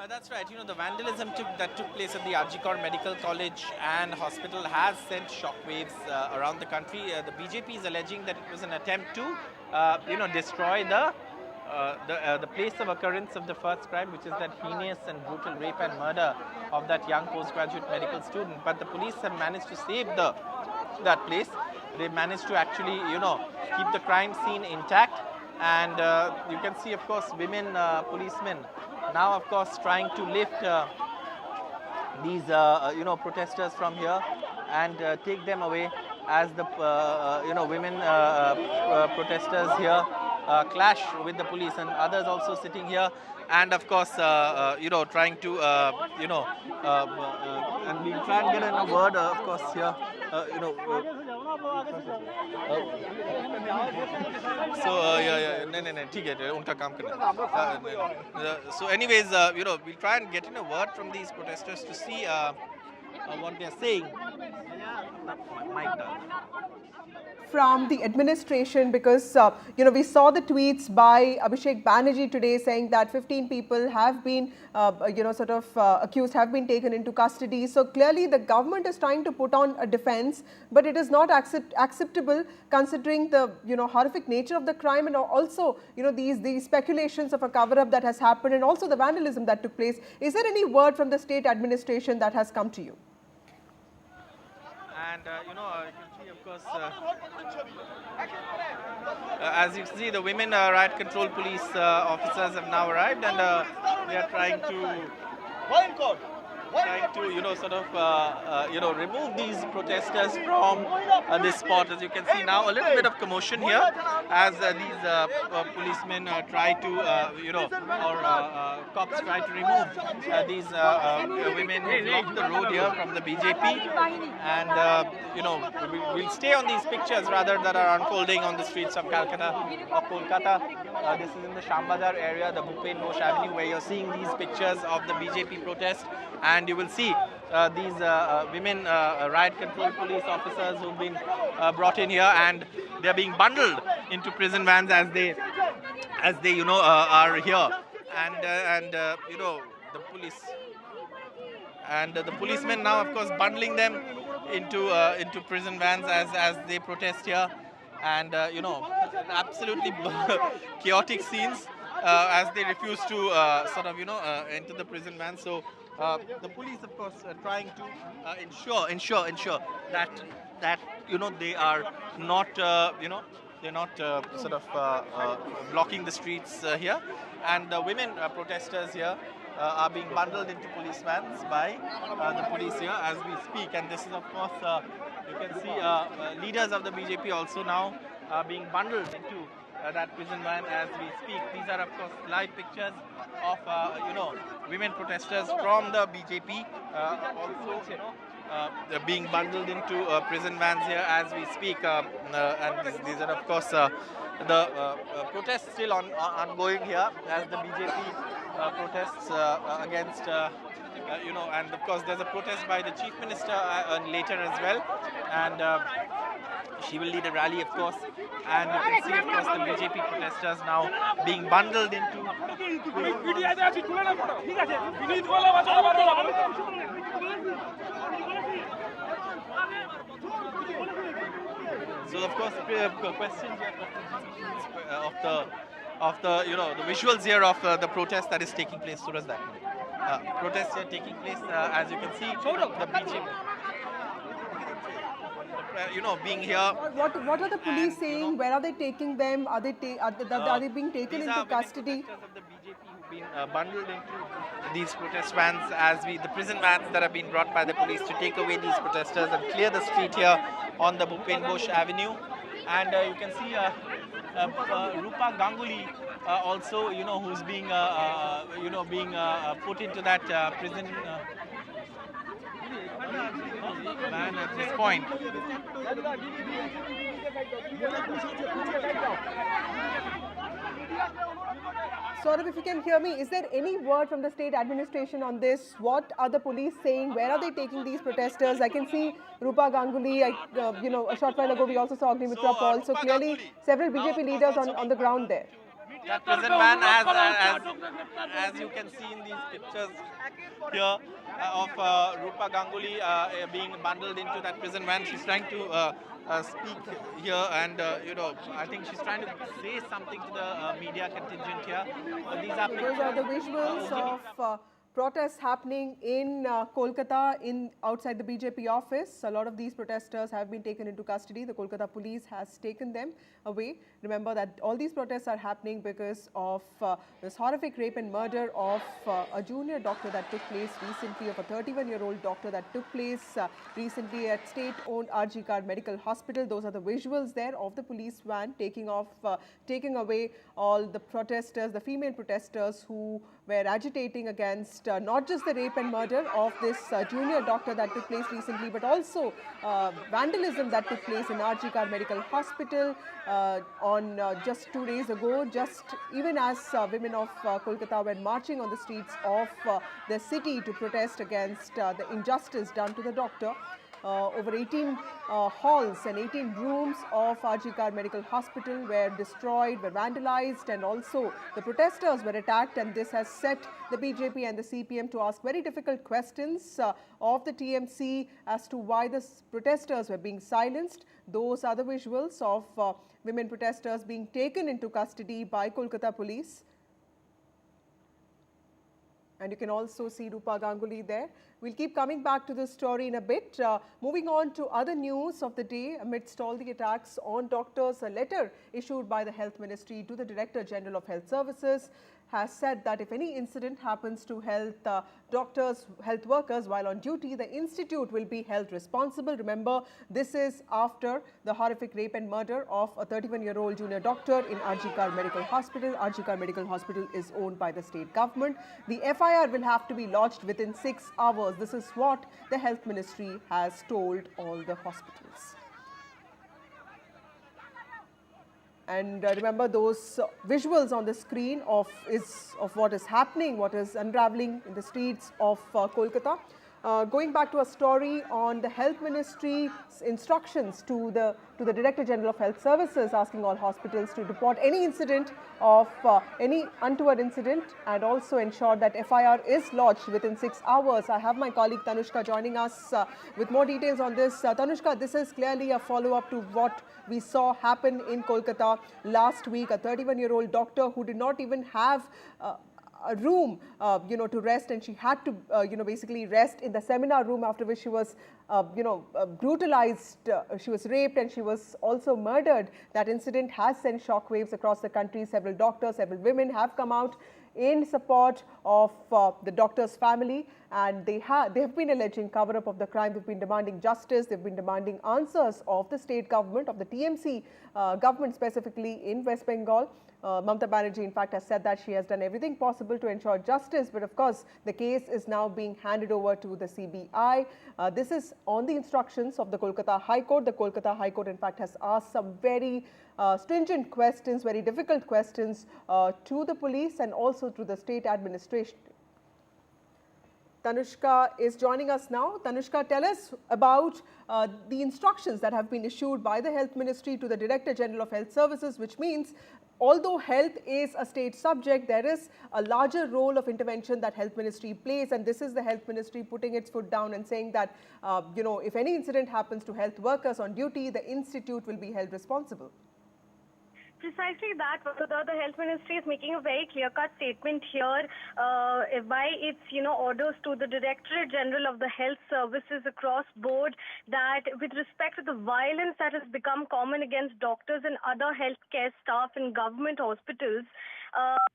That's right. The vandalism that took place at the Arjikor Medical College and Hospital has sent shockwaves around the country. The BJP is alleging that it was an attempt to, destroy the place of occurrence of the first crime, which is that heinous and brutal rape and murder of that young postgraduate medical student. But the police have managed to save that place. They managed to actually, keep the crime scene intact. And you can see, of course, women policemen now, of course, trying to lift these, protesters from here and take them away as the, women protesters here clash with the police, and others also sitting here. And of course, trying to, and we'll try and get in a word, of course, here, So anyways, we'll try and get in a word from these protesters to see what they're saying. From the administration, because we saw the tweets by Abhishek Banerjee today saying that 15 people have been accused, have been taken into custody. So clearly the government is trying to put on a defense, but it is not acceptable considering the horrific nature of the crime, and also these speculations of a cover-up that has happened, and also the vandalism that took place. Is there any word from the state administration that has come to you? And you can see, of course, as you see, the women riot control police officers have now arrived, and they are trying to remove these protesters from this spot. As you can see now, a little bit of commotion here as these policemen try to, cops try to remove these women who block the road here from the BJP. And, we'll stay on these pictures rather that are unfolding on the streets of Calcutta or Kolkata. This is in the Shambazar area, the Bhupen Bosch Avenue, where you're seeing these pictures of the BJP protest. And you will see these women riot control police officers who've been brought in here, and they're being bundled into prison vans as they are here. And the police and the policemen now, of course, bundling them into prison vans as they protest here. And absolutely chaotic scenes as they refuse to enter the prison van. So the police, of course, are trying to ensure that they are not they're not blocking the streets here. And the women protesters here are being bundled into police vans by the police here as we speak. And this is, of course, you can see leaders of the BJP also now being bundled into that prison van as we speak. These are, of course, live pictures of women protesters from the BJP also being bundled into prison vans here as we speak. And these are, of course, the protests still ongoing here as the BJP protests against, and of course there's a protest by the Chief Minister later as well, and she will lead a rally, of course, and you can see, of course, the BJP protesters now being bundled into. So, of course, questions of the the visuals here of the protest that is taking place. So does that protest here taking place, as you can see, the BJP. Being here. What are the police saying? Where are they taking them? Are they being taken into custody? Of the BJP who've been bundled into these protest vans, the prison vans that have been brought by the police to take away these protesters and clear the street here on the Bhupen Bosch Avenue. And you can see Rupa Ganguly also, who's being, being put into that prison. Man at this point. Saurabh, if you can hear me, is there any word from the state administration on this? What are the police saying? Where are they taking these protesters? I can see Rupa Ganguly, a short while ago we also saw Agnimitra Paul. So clearly several BJP leaders on the ground there. That prison van, as you can see in these pictures here of Rupa Ganguly being bundled into that prison van, she's trying to speak here, and I think she's trying to say something to the media contingent here. Those are the visuals of protests happening in Kolkata, outside the BJP office. A lot of these protesters have been taken into custody. The Kolkata police has taken them away. Remember that all these protests are happening because of this horrific rape and murder of a junior doctor that took place recently, of a 31-year-old doctor that took place recently at state-owned RG Card Medical Hospital. Those are the visuals there of the police van taking away all the protesters, the female protesters who were agitating against not just the rape and murder of this junior doctor that took place recently, but also vandalism that took place in RG Card Medical Hospital on just 2 days ago, just even as women of Kolkata were marching on the streets of the city to protest against the injustice done to the doctor. Over 18 halls and 18 rooms of RG Card Medical Hospital were destroyed, were vandalized, and also the protesters were attacked, and this has set the BJP and the CPM to ask very difficult questions of the TMC as to why the protesters were being silenced. Those are the visuals of women protesters being taken into custody by Kolkata police. And you can also see Rupa Ganguly there. We'll keep coming back to this story in a bit. Moving on to other news of the day, amidst all the attacks on doctors, a letter issued by the Health Ministry to the Director General of Health Services has said that if any incident happens to health workers while on duty, the institute will be held responsible. Remember, this is after the horrific rape and murder of a 31-year-old junior doctor in RG Card Medical Hospital. RG Card Medical Hospital is owned by the state government. The FIR will have to be lodged within 6 hours. This is what the Health Ministry has told all the hospitals. And remember those visuals on the screen of what is happening, what is unraveling in the streets of Kolkata. Going back to a story on the Health Ministry's instructions to the Director General of Health Services, asking all hospitals to report any incident of any untoward incident and also ensure that FIR is lodged within 6 hours. I have my colleague Tanushka joining us with more details on this. Tanushka, this is clearly a follow-up to what we saw happen in Kolkata last week. A 31-year-old doctor who did not even have a room, to rest, and she had to, basically rest in the seminar room, after which she was, brutalized, she was raped, and she was also murdered. That incident has sent shockwaves across the country. Several doctors, several women have come out in support of the doctor's family, and they have been alleging cover-up of the crime. They've been demanding justice. They've been demanding answers of the state government, of the TMC government specifically in West Bengal. Mamata Banerjee, in fact, has said that she has done everything possible to ensure justice, but of course, the case is now being handed over to the CBI. This is on the instructions of the Kolkata High Court. The Kolkata High Court, in fact, has asked some very stringent questions, very difficult questions to the police and also to the state administration. Tanushka is joining us now. Tanushka, tell us about the instructions that have been issued by the Health Ministry to the Director General of Health Services, which means although health is a state subject, there is a larger role of intervention that Health Ministry plays, and this is the Health Ministry putting its foot down and saying that, if any incident happens to health workers on duty, the institute will be held responsible. Precisely that, the Health Ministry is making a very clear-cut statement here by its, orders to the Directorate General of the Health Services across board, that with respect to the violence that has become common against doctors and other healthcare staff in government hospitals,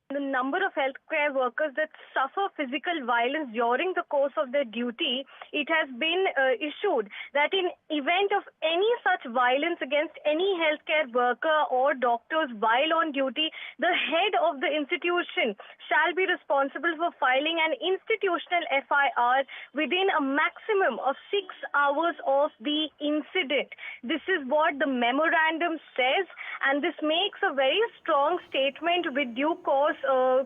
the number of healthcare workers that suffer physical violence during the course of their duty, it has been issued that in event of any such violence against any healthcare worker or doctors while on duty, the head of the institution shall be responsible for filing an institutional FIR within a maximum of 6 hours of the incident. This is what the memorandum says, and this makes a very strong statement with due course,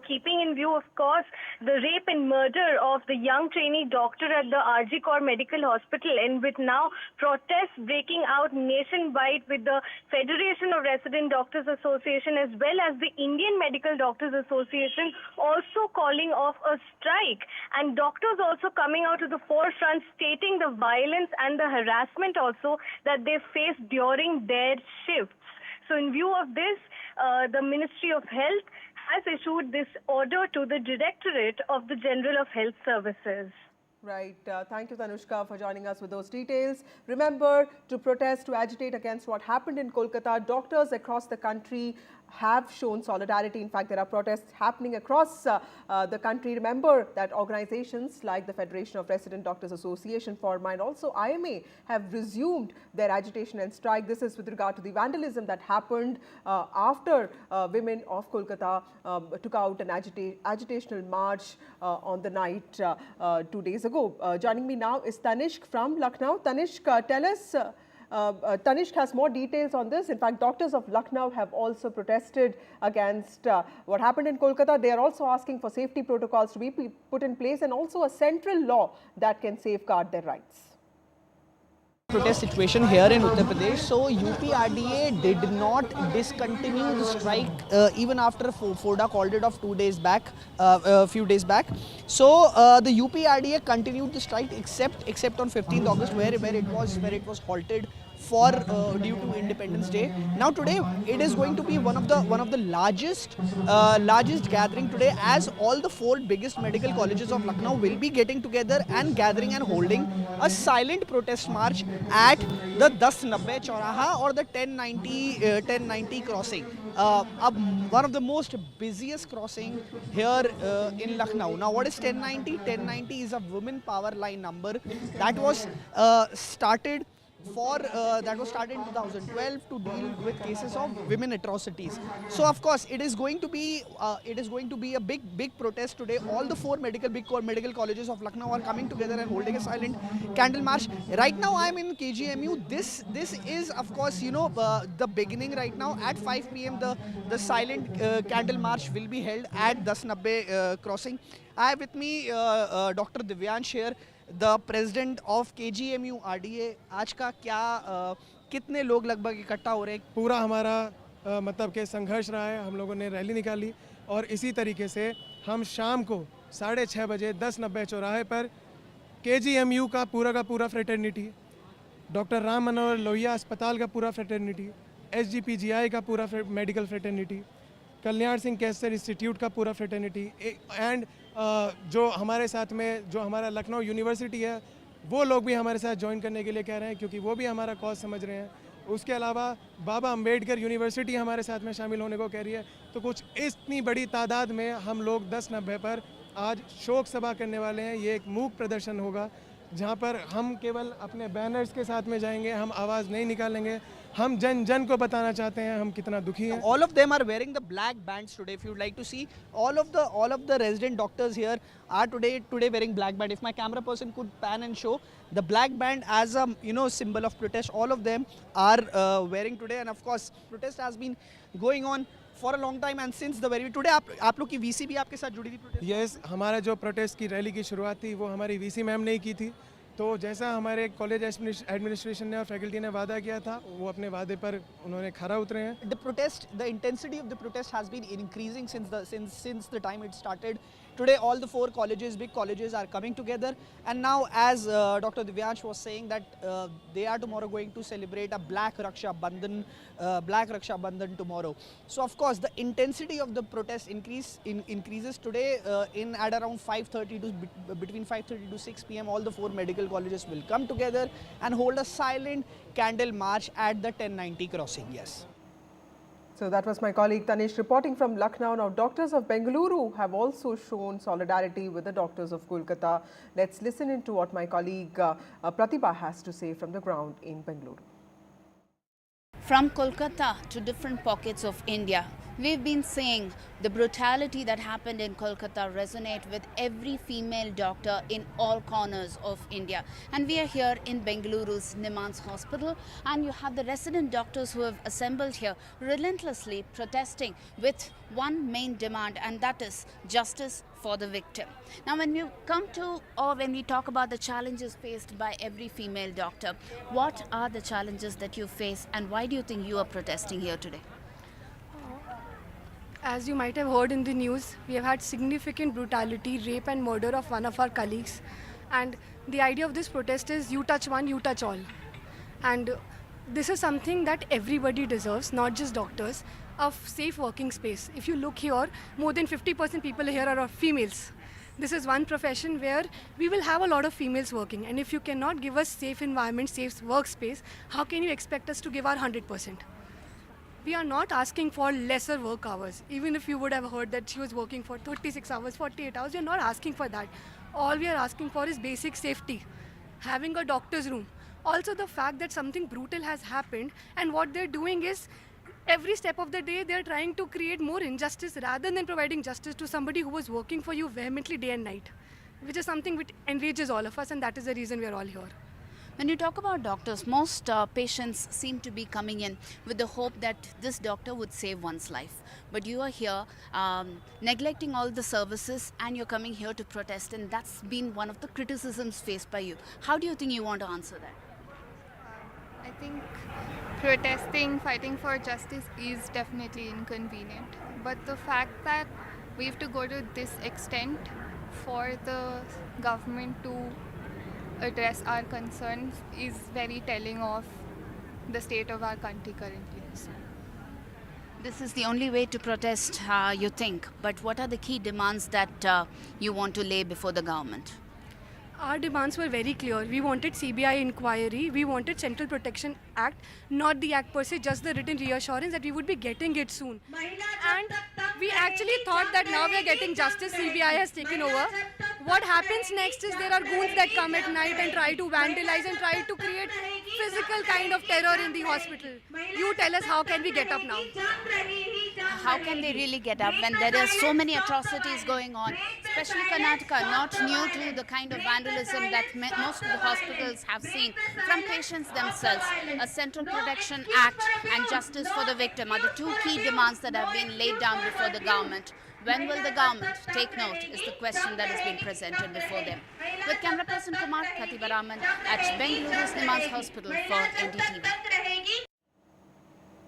keeping in view, of course, the rape and murder of the young trainee doctor at the RG Kaur Medical Hospital, and with now protests breaking out nationwide with the Federation of Resident Doctors Association as well as the Indian Medical Doctors Association also calling off a strike, and doctors also coming out to the forefront stating the violence and the harassment also that they face during their shifts. So in view of this, the Ministry of Health has issued this order to the Directorate of the General of Health Services. Right. Thank you, Tanushka, for joining us with those details. Remember, to protest, to agitate against what happened in Kolkata, doctors across the country have shown solidarity. In fact, there are protests happening across the country. Remember that organizations like the Federation of Resident Doctors Association, FORMA, and also IMA have resumed their agitation and strike. This is with regard to the vandalism that happened after women of Kolkata took out an agitational march on the night 2 days ago. Joining me now is Tanishq from Lucknow. Tanishq, tell us, Tanishq has more details on this. In fact, doctors of Lucknow have also protested against what happened in Kolkata. They are also asking for safety protocols to be put in place and also a central law that can safeguard their rights. Protest situation here in Uttar Pradesh, so UPRDA did not discontinue the strike even after FODA called it off 2 days back, a few days back. So the UPRDA continued the strike except on 15th August where it was halted for due to Independence Day. Now today it is going to be one of the largest gathering today, as all the 4 biggest medical colleges of Lucknow will be getting together and gathering and holding a silent protest march at the 1090 Chauraha or the 1090 crossing. One of the most busiest crossing here in Lucknow. Now what is 1090? 1090 is a women power line number that was started in 2012 to deal with cases of women atrocities. So of course it is going to be a big protest today. All the 4 medical colleges of Lucknow are coming together and holding a silent candle march. Right now I am in KGMU. This is of course the beginning. Right now at 5 PM the silent candle march will be held at 1090 crossing. I have with me Dr. Divyansh here, the president of KGMU RDA. आज का क्या कितने लोग लगभग इकट्ठा हो रहे हैं? पूरा हमारा मतलब के संघर्ष रहा है। हम लोगों ने रैली निकाली और इसी तरीके से हम शाम को 6:30 बजे 1090 चौराहे पर KGMU का पूरा फ्रेटर्निटी, डॉक्टर राम मनोहर लोहिया अस्पताल का पूरा फ्रेटर्निटी, SGPGI का पूरा medical fraternity, Kalyan Singh cancer institute का पूरा फ्रेटर्निटी एंड जो हमारे साथ में जो हमारा लखनऊ यूनिवर्सिटी है वो लोग भी हमारे साथ ज्वाइन करने के लिए कह रहे हैं, क्योंकि वो भी हमारा कॉज समझ रहे हैं। उसके अलावा बाबा अंबेडकर यूनिवर्सिटी हमारे साथ में शामिल होने को कह रही है। तो कुछ इतनी बड़ी तादाद में हम लोग 1090 पर आज शोक सभा करने वाले हैं। ये एक मूक प्रदर्शन होगा जहाँ पर हम केवल अपने बैनर्स के साथ में जाएंगे, हम आवाज़ नहीं निकालेंगे। हम जन जन को बताना चाहते हैं हम कितना दुखी हैं। All of them are wearing the black bands today. If you'd like to see, all of the resident doctors here are today wearing black band. If my camera person could pan and show the black band as a symbol of protest, all of them are wearing today. And of course, protest has been going on for a long time and since the very today आप लोग की VC भी आपके साथ जुड़ी थी protest? Yes, हमारा जो प्रोटेस्ट की रैली की शुरुआत थी वो हमारी VC मैम ने की थी। तो जैसा हमारे कॉलेज एडमिनिस्ट्रेशन ने और फैकल्टी ने वादा किया था वो अपने वादे पर उन्होंने खरा उतरे हैं। The intensity of the protest has been increasing since the time it started. Today all the 4 big colleges are coming together, and now as Dr. Divyansh was saying that they are tomorrow going to celebrate a black Raksha Bandhan tomorrow. So of course the intensity of the protest increases today at around 5:30 to between 5:30 to 6 p.m. all the 4 medical colleges will come together and hold a silent candle march at the 1090 crossing. Yes. So that was my colleague Tanish reporting from Lucknow. Now, doctors of Bengaluru have also shown solidarity with the doctors of Kolkata. Let's listen into what my colleague Pratibha has to say from the ground in Bengaluru. From Kolkata to different pockets of India, we've been seeing the brutality that happened in Kolkata resonate with every female doctor in all corners of India. And we are here in Bengaluru's Nimans Hospital, and you have the resident doctors who have assembled here relentlessly protesting with one main demand, and that is justice for the victim. Now when we talk about the challenges faced by every female doctor, what are the challenges that you face and why do you think you are protesting here today? As you might have heard in the news, we have had significant brutality, rape and murder of one of our colleagues. And the idea of this protest is you touch one, you touch all. And this is something that everybody deserves, not just doctors, a safe working space. If you look here, more than 50% people here are females. This is one profession where we will have a lot of females working. And if you cannot give us safe environment, safe workspace, how can you expect us to give our 100%? We are not asking for lesser work hours. Even if you would have heard that she was working for 36 hours, 48 hours, we are not asking for that. All we are asking for is basic safety, having a doctor's room. Also the fact that something brutal has happened, and what they're doing is every step of the day they're trying to create more injustice rather than providing justice to somebody who was working for you vehemently day and night, which is something which enrages all of us, and that is the reason we are all here. When you talk about doctors, most patients seem to be coming in with the hope that this doctor would save one's life. But you are here neglecting all the services and you're coming here to protest, and that's been one of the criticisms faced by you. How do you think you want to answer that? I think protesting, fighting for justice is definitely inconvenient. But the fact that we have to go to this extent for the government to address our concerns is very telling of the state of our country currently. This is the only way to protest, you think. But what are the key demands that you want to lay before the government? Our demands were very clear. We wanted CBI inquiry, we wanted Central Protection Act, not the act per se, just the written reassurance that we would be getting it soon. And we actually thought that now we are getting justice, CBI has taken over. What happens next is there are goons that come at night and try to vandalize and try to create physical kind of terror in the hospital. You tell us, how can we get up now? How can they really get up when there are so many atrocities going on, especially Karnataka, not new to the kind of vandalism that most of the hospitals have seen from patients themselves. A Central Protection Act and justice for the victim are the two key demands that have been laid down before the government. When will the government take note is the question that has been presented before them. With camera person Kumar, Pratibha Raman at Bengaluru's Nimans Hospital for NDTV.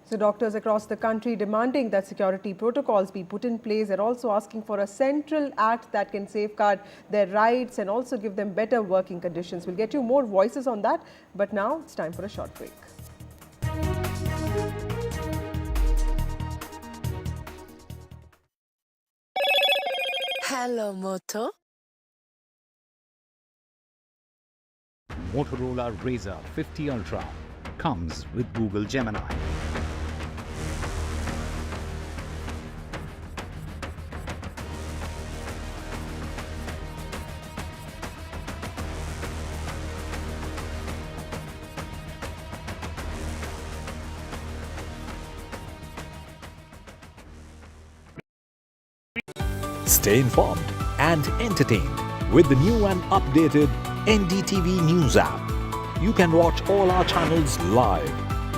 So doctors across the country demanding that security protocols be put in place. They're also asking for a central act that can safeguard their rights and also give them better working conditions. We'll get you more voices on that, but now it's time for a short break. Hello, Moto. Motorola Razr 50 Ultra comes with Google Gemini. Stay informed and entertained with the new and updated NDTV News app. You can watch all our channels live,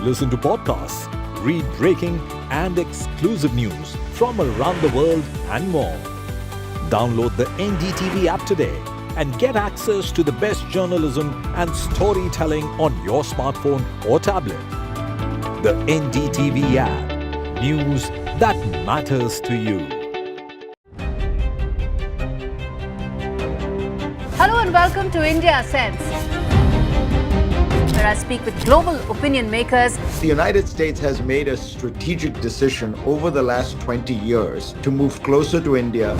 listen to podcasts, read breaking and exclusive news from around the world and more. Download the NDTV app today and get access to the best journalism and storytelling on your smartphone or tablet. The NDTV app. News that matters to you. Hello and welcome to India Sense, where I speak with global opinion makers. The United States has made a strategic decision over the last 20 years to move closer to India.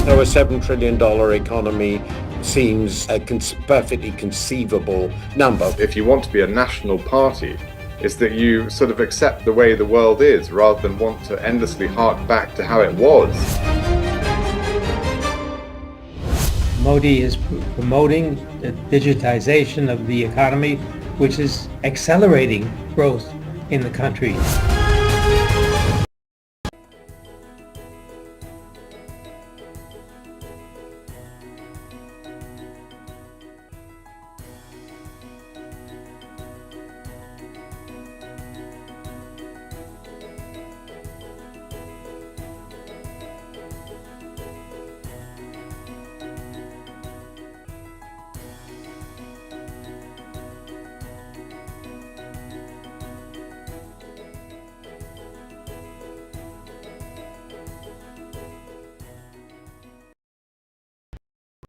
So a $7 trillion economy seems a perfectly conceivable number. If you want to be a national party, it's that you sort of accept the way the world is rather than want to endlessly hark back to how it was. Modi is promoting the digitization of the economy, which is accelerating growth in the country.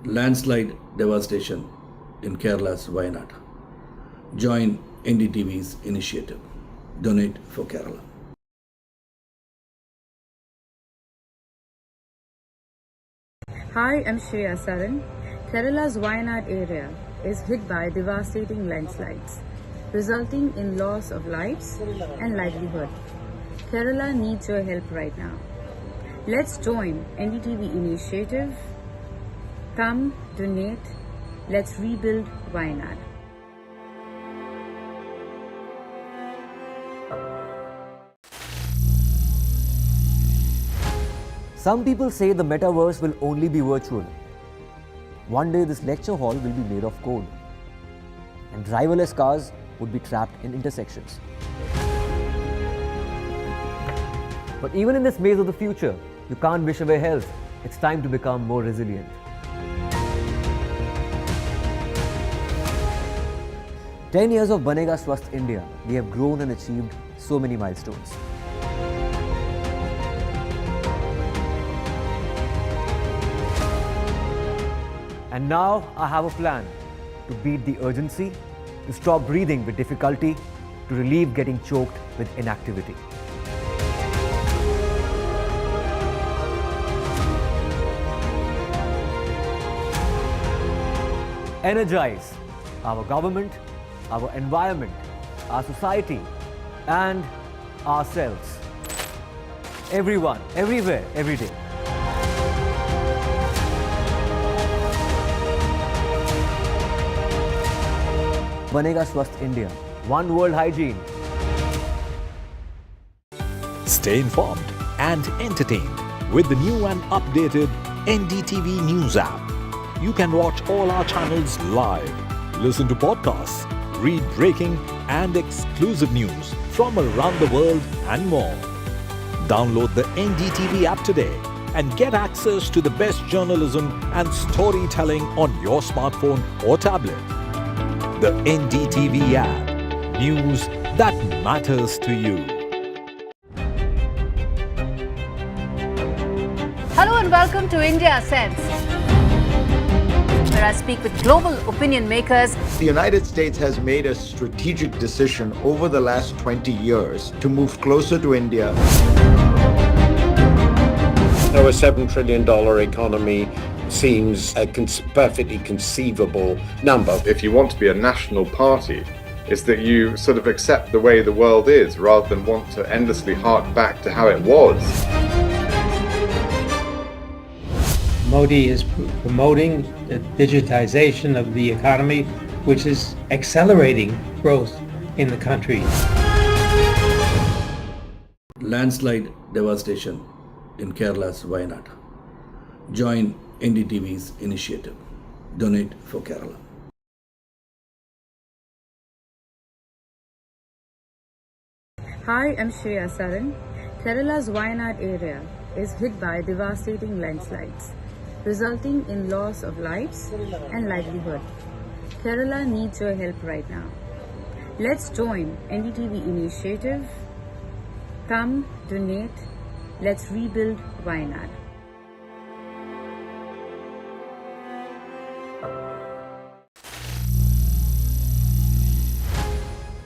Landslide devastation in Kerala's Wayanad. Join NDTV's initiative. Donate for Kerala. Hi, I'm Shreya Saran. Kerala's Wayanad area is hit by devastating landslides, resulting in loss of lives and livelihood. Kerala needs your help right now. Let's join NDTV initiative. Come, donate, let's rebuild Wayanad. Some people say the metaverse will only be virtual. One day this lecture hall will be made of code, and driverless cars would be trapped in intersections. But even in this maze of the future, you can't wish away health. It's time to become more resilient. 10 years of Banega Swasth India, we have grown and achieved so many milestones. And now I have a plan to beat the urgency, to stop breathing with difficulty, to relieve getting choked with inactivity. Energize our government, our environment, our society, and ourselves. Everyone, everywhere, every day. Banega Swasth India. One world hygiene. Stay informed and entertained with the new and updated NDTV News app. You can watch all our channels live, listen to podcasts, read breaking and exclusive news from around the world and more. Download the NDTV app today and get access to the best journalism and storytelling on your smartphone or tablet. The NDTV app. News that matters to you. Hello and welcome to India Sense, where I speak with global opinion makers. The United States has made a strategic decision over the last 20 years to move closer to India. So a $7 trillion economy seems a perfectly conceivable number. If you want to be a national party, it's that you sort of accept the way the world is rather than want to endlessly hark back to how it was. Modi is promoting the digitization of the economy, which is accelerating growth in the country. Landslide devastation in Kerala's Wayanad. Join NDTV's initiative. Donate for Kerala. Hi, I'm Shreya Saran. Kerala's Wayanad area is hit by devastating landslides, resulting in loss of lives and livelihood. Kerala needs your help right now. Let's join NDTV initiative. Come, donate. Let's rebuild Wayanad.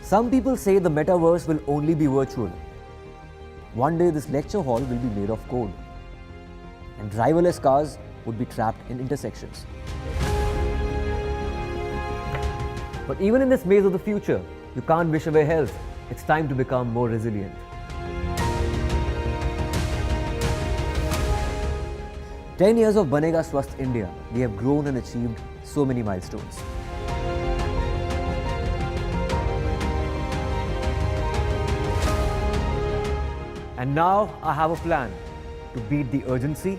Some people say the metaverse will only be virtual. One day this lecture hall will be made of code, and driverless cars would be trapped in intersections. But even in this maze of the future, you can't wish away health. It's time to become more resilient. "10 years of Banega Swasth India, we have grown and achieved so many milestones. And now I have a plan to beat the urgency,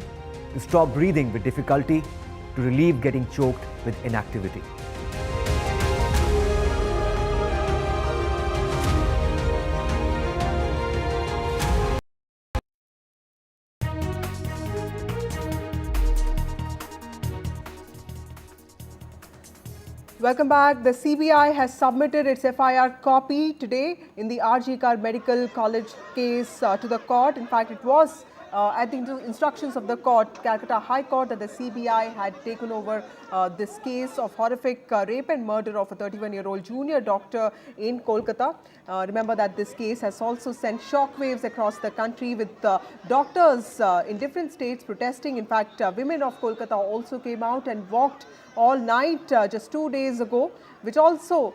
to stop breathing with difficulty, to relieve getting choked with inactivity." Welcome back. The CBI has submitted its FIR copy today in the RG Kar Medical College case to the court. In fact, it was at the instructions of the court, Calcutta High Court, that the CBI had taken over this case of horrific rape and murder of a 31-year-old junior doctor in Kolkata. Remember that this case has also sent shockwaves across the country, with doctors in different states protesting. In fact, women of Kolkata also came out and walked all night just 2 days ago, which also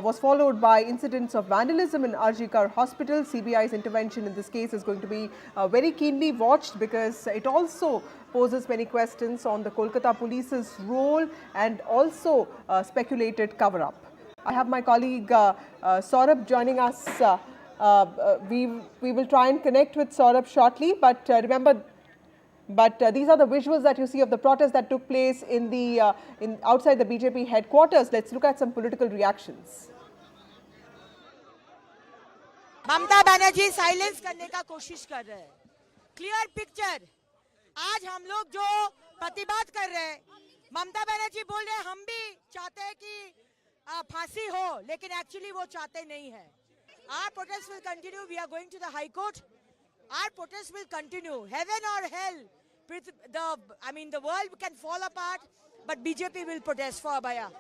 was followed by incidents of vandalism in RG Kar Hospital. CBI's intervention in this case is going to be very keenly watched, because it also poses many questions on the Kolkata police's role and also speculated cover-up. I have my colleague Saurabh joining us. We will try and connect with Saurabh shortly, but remember, these are the visuals that you see of the protest that took place outside the BJP headquarters. Let's look at some political reactions. Mamata Banerjee silence करने का कोशिश कर रहे हैं. Clear picture. आज हम लोग जो प्रतिबाद कर रहे हैं, ममता बनर्जी बोल रहे हैं हम भी चाहते हैं कि फांसी हो, लेकिन एक्चुअली वो चाहते नहीं है. Our protest will continue. We are going to the High Court. Our protest will continue. Heaven or hell. The world can fall apart, but BJP will protest for Abhaya.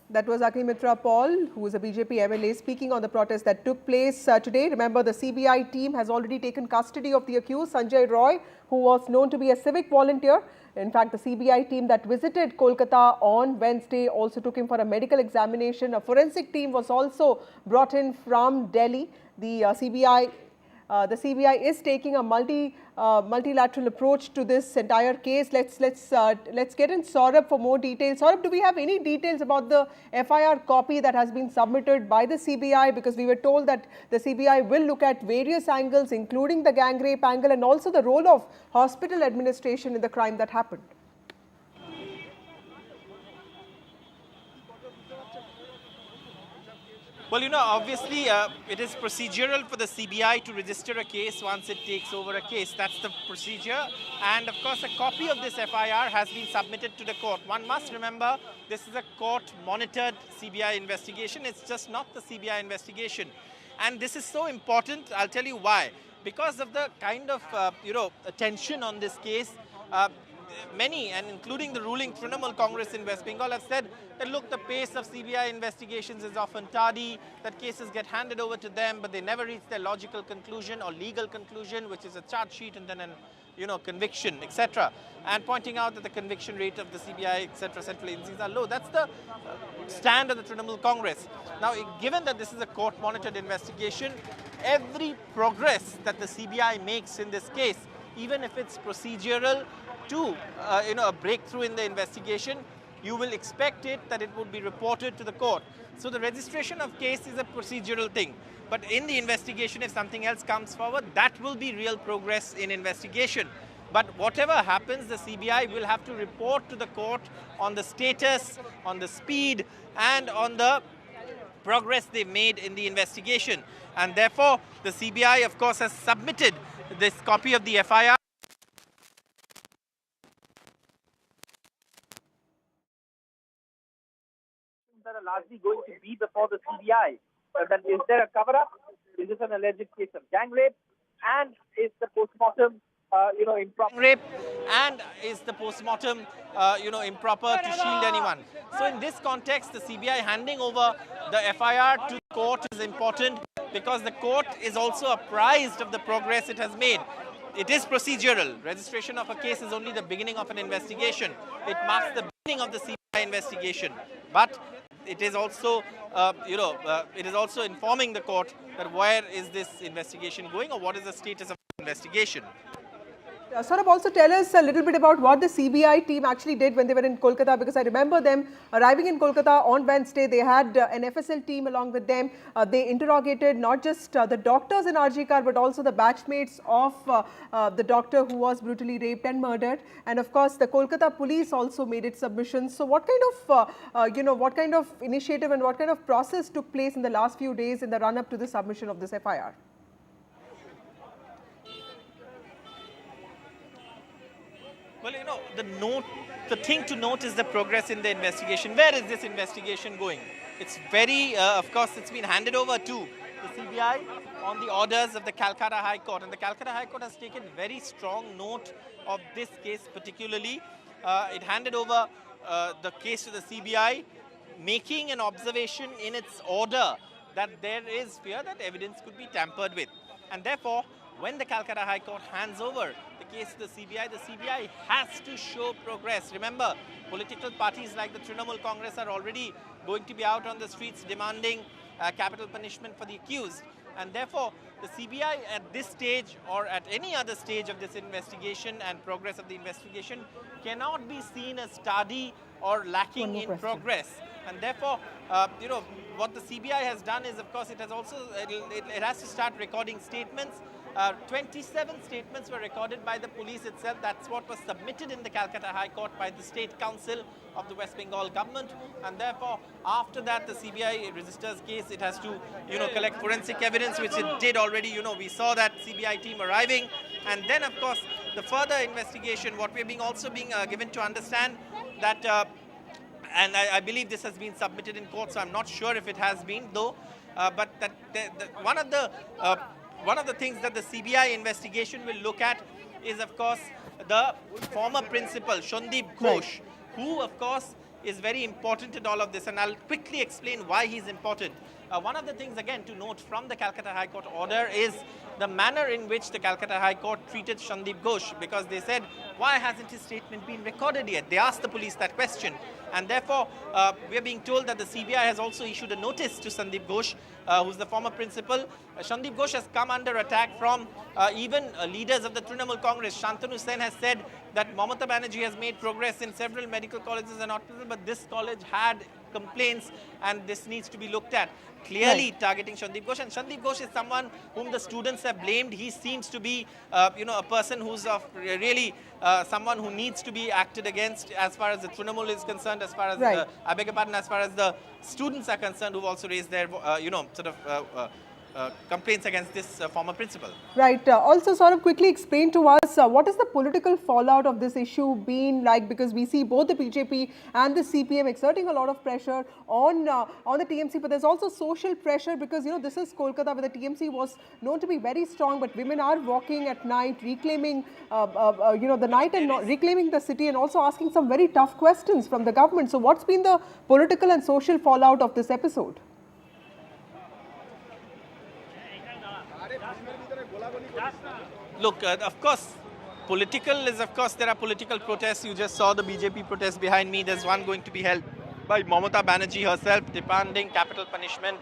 That was Agnimitra Paul, who is a BJP MLA, speaking on the protest that took place today. Remember, the CBI team has already taken custody of the accused, Sanjay Roy, who was known to be a civic volunteer. In fact, the CBI team that visited Kolkata on Wednesday also took him for a medical examination. A forensic team was also brought in from Delhi. The CBI is taking a multilateral approach to this entire case. Let's get in Saurabh for more details. Saurabh, do we have any details about the FIR copy that has been submitted by the CBI? Because we were told that the CBI will look at various angles, including the gang rape angle and also the role of hospital administration in the crime that happened. Well, obviously it is procedural for the CBI to register a case once it takes over a case. That's the procedure. And of course, a copy of this FIR has been submitted to the court. One must remember, this is a court-monitored CBI investigation. It's just not the CBI investigation. And this is so important. I'll tell you why. Because of the kind of, attention on this case, many, and including the ruling Trinamool Congress in West Bengal, have said that, look, the pace of CBI investigations is often tardy, that cases get handed over to them, but they never reach their logical conclusion or legal conclusion, which is a charge sheet and then an conviction, etc. And pointing out that the conviction rate of the CBI, etc., central agencies are low. That's the stand of the Trinamool Congress. Now, given that this is a court-monitored investigation, every progress that the CBI makes in this case, even if it's procedural to a breakthrough in the investigation, you will expect that it would be reported to the court. So the registration of case is a procedural thing. But in the investigation, if something else comes forward, that will be real progress in investigation. But whatever happens, the CBI will have to report to the court on the status, on the speed, and on the progress they've made in the investigation. And therefore, the CBI, of course, has submitted this copy of the FIR. That are largely going to be before the CBI. That is there a cover-up? Is this an alleged case of gang rape? And is the postmortem, improper? Rape, and is the postmortem, improper to shield anyone? So in this context, the CBI handing over the FIR to the court is important because the court is also apprised of the progress it has made. It is procedural. Registration of a case is only the beginning of an investigation. It marks the beginning of the CBI investigation. But it is also, it is also informing the court that where is this investigation going or what is the status of the investigation. Saurabh, also tell us a little bit about what the CBI team actually did when they were in Kolkata, because I remember them arriving in Kolkata on Wednesday. They had an FSL team along with them. They interrogated not just the doctors in RG Kar, but also the batchmates of the doctor who was brutally raped and murdered. And of course, the Kolkata police also made its submissions. So what kind of initiative and what kind of process took place in the last few days in the run-up to the submission of this FIR? Well, the thing to note is the progress in the investigation. Where is this investigation going? It's very, of course, it's been handed over to the CBI on the orders of the Calcutta High Court. And the Calcutta High Court has taken very strong note of this case particularly. It handed over the case to the CBI, making an observation in its order that there is fear that evidence could be tampered with. And therefore, when the Calcutta High Court hands over the case to the CBI has to show progress. Remember, political parties like the Trinamool Congress are already going to be out on the streets demanding capital punishment for the accused. And therefore, the CBI at this stage or at any other stage of this investigation and progress of the investigation cannot be seen as tardy or lacking in progress. And therefore, what the CBI has done is, of course, it has also, it has to start recording statements. 27 statements were recorded by the police itself. That's what was submitted in the Calcutta High Court by the State Council of the West Bengal government. And therefore, after that, the CBI registers case. It has to, collect forensic evidence, which it did already. We saw that CBI team arriving. And then, of course, the further investigation, what we're also being given to understand that, and I believe this has been submitted in court, so I'm not sure if it has been, though, but that one of the things that the CBI investigation will look at is, of course, the former principal, Sandeep Ghosh, who, of course, is very important in all of this. And I'll quickly explain why he's important. One of the things, again, to note from the Calcutta High Court order is the manner in which the Calcutta High Court treated Sandeep Ghosh, because they said, why hasn't his statement been recorded yet? They asked the police that question. And therefore, we're being told that the CBI has also issued a notice to Sandeep Ghosh, who's the former principal. Sandeep Ghosh has come under attack from even leaders of the Trinamool Congress. Shantanu Sen has said that Mamata Banerjee has made progress in several medical colleges and hospitals, but this college had complaints and this needs to be looked at. Clearly targeting Sandeep Ghosh. And Sandeep Ghosh is someone whom the students have blamed. He seems to be, a person who's really someone who needs to be acted against as far as the Trinamool is concerned, as far as as far as the students are concerned, who've also raised their, complaints against this former principal. Right. Also, sort of quickly explain to us what is the political fallout of this issue been like, because we see both the BJP and the CPM exerting a lot of pressure on the TMC, but there's also social pressure because, this is Kolkata where the TMC was known to be very strong, but women are walking at night, reclaiming, the night and reclaiming the city and also asking some very tough questions from the government. So what's been the political and social fallout of this episode? Look, of course, there are political protests. You just saw the BJP protest behind me. There's one going to be held by Mamata Banerjee herself, demanding capital punishment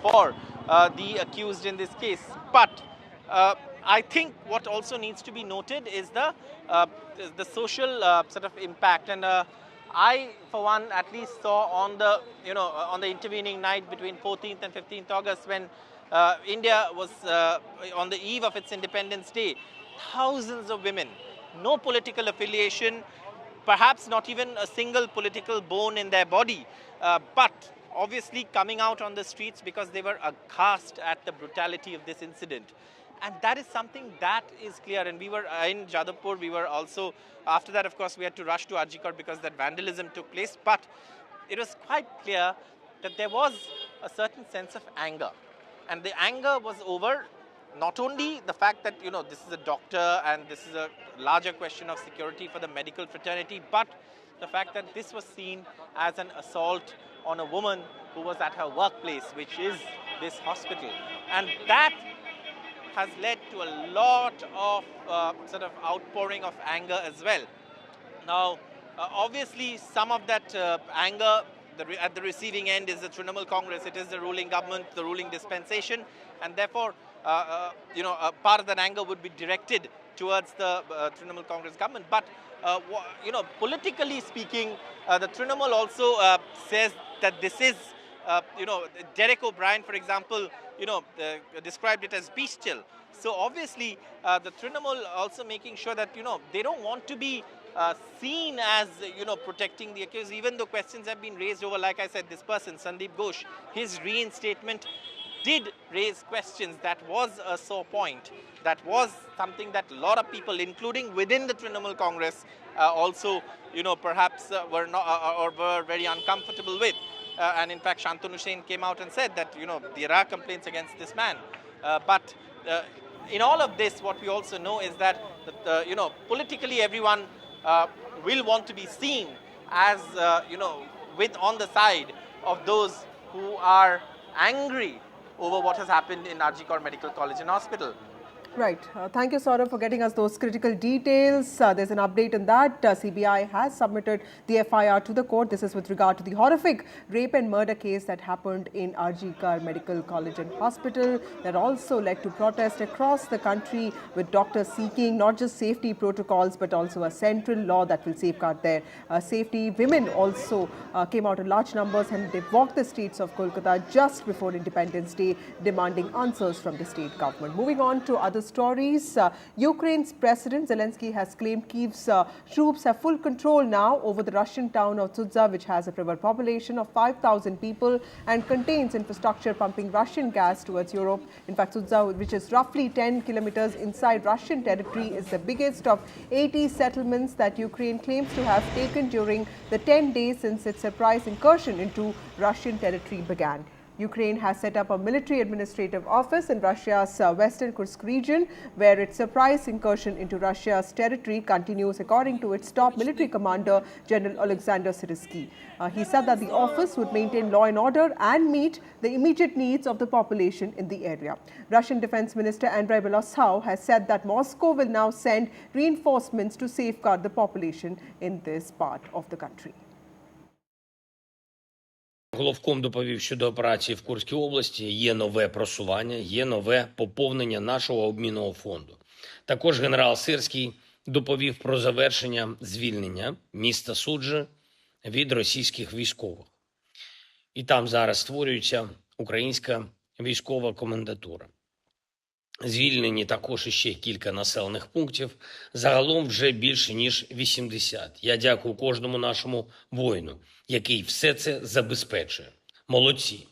for the accused in this case. But I think what also needs to be noted is the social sort of impact. And I, for one, at least saw on the on the intervening night between 14th and 15th August when India was on the eve of its Independence Day, thousands of women no political affiliation, perhaps not even a single political bone in their body, but obviously coming out on the streets because they were aghast at the brutality of this incident. And that is something that is clear. And we were in Jadavpur, we were also, after that, of course, we had to rush to Arjikar because that vandalism took place. But it was quite clear that there was a certain sense of anger. And the anger was over not only the fact that, this is a doctor and this is a larger question of security for the medical fraternity, but the fact that this was seen as an assault on a woman who was at her workplace, which is this hospital. And that has led to a lot of sort of outpouring of anger as well. Now, obviously, some of that anger at the receiving end is the Trinamool Congress. It is the ruling government, the ruling dispensation, and therefore, a part of that anger would be directed towards the Trinamool Congress government. But, politically speaking, the Trinamool also says that this is, Derek O'Brien, for example, described it as bestial. So obviously, the Trinamool also making sure that, they don't want to be seen as, protecting the accused, even though questions have been raised over, like I said, this person, Sandeep Ghosh, his reinstatement did raise questions. That was a sore point. That was something that a lot of people, including within the Trinamool Congress, also, perhaps were not or were very uncomfortable with. And in fact, Shantanu Sen came out and said that, there are complaints against this man. But in all of this, what we also know is that, politically everyone will want to be seen as, on the side of those who are angry over what has happened in Arjikar Medical College and Hospital. Right. Thank you, Saurav, for getting us those critical details. There's an update on that. CBI has submitted the FIR to the court. This is with regard to the horrific rape and murder case that happened in Arjikar Medical College and Hospital. That also led to protests across the country, with doctors seeking not just safety protocols but also a central law that will safeguard their safety. Women also came out in large numbers and they walked the streets of Kolkata just before Independence Day, demanding answers from the state government. Moving on to other stories. Ukraine's President Zelensky has claimed Kyiv's troops have full control now over the Russian town of Sudzha, which has a private population of 5,000 people and contains infrastructure pumping Russian gas towards Europe. In fact, Sudzha, which is roughly 10 kilometers inside Russian territory, is the biggest of 80 settlements that Ukraine claims to have taken during the 10 days since its surprise incursion into Russian territory began. Ukraine has set up a military administrative office in Russia's western Kursk region, where its surprise incursion into Russia's territory continues, according to its top military commander, General Alexander Syrskyi. He said that the office would maintain law and order and meet the immediate needs of the population in the area. Russian Defense Minister Andrei Belosov has said that Moscow will now send reinforcements to safeguard the population in this part of the country. Головком доповів, щодо операції в Курській області є нове просування, є нове поповнення нашого обмінного фонду. Також генерал Сирський доповів про завершення звільнення міста Суджа від російських військових. І там зараз створюється українська військова комендатура. Звільнені також іще кілька населених пунктів, загалом вже більше ніж 80. Я дякую кожному нашому воїну, який все це забезпечує. Молодці!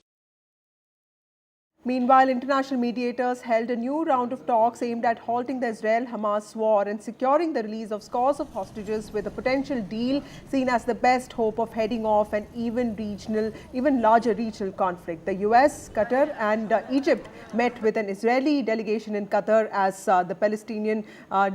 Meanwhile, international mediators held a new round of talks aimed at halting the Israel-Hamas war and securing the release of scores of hostages, with a potential deal seen as the best hope of heading off an even larger regional conflict. The US, Qatar and Egypt met with an Israeli delegation in Qatar as the Palestinian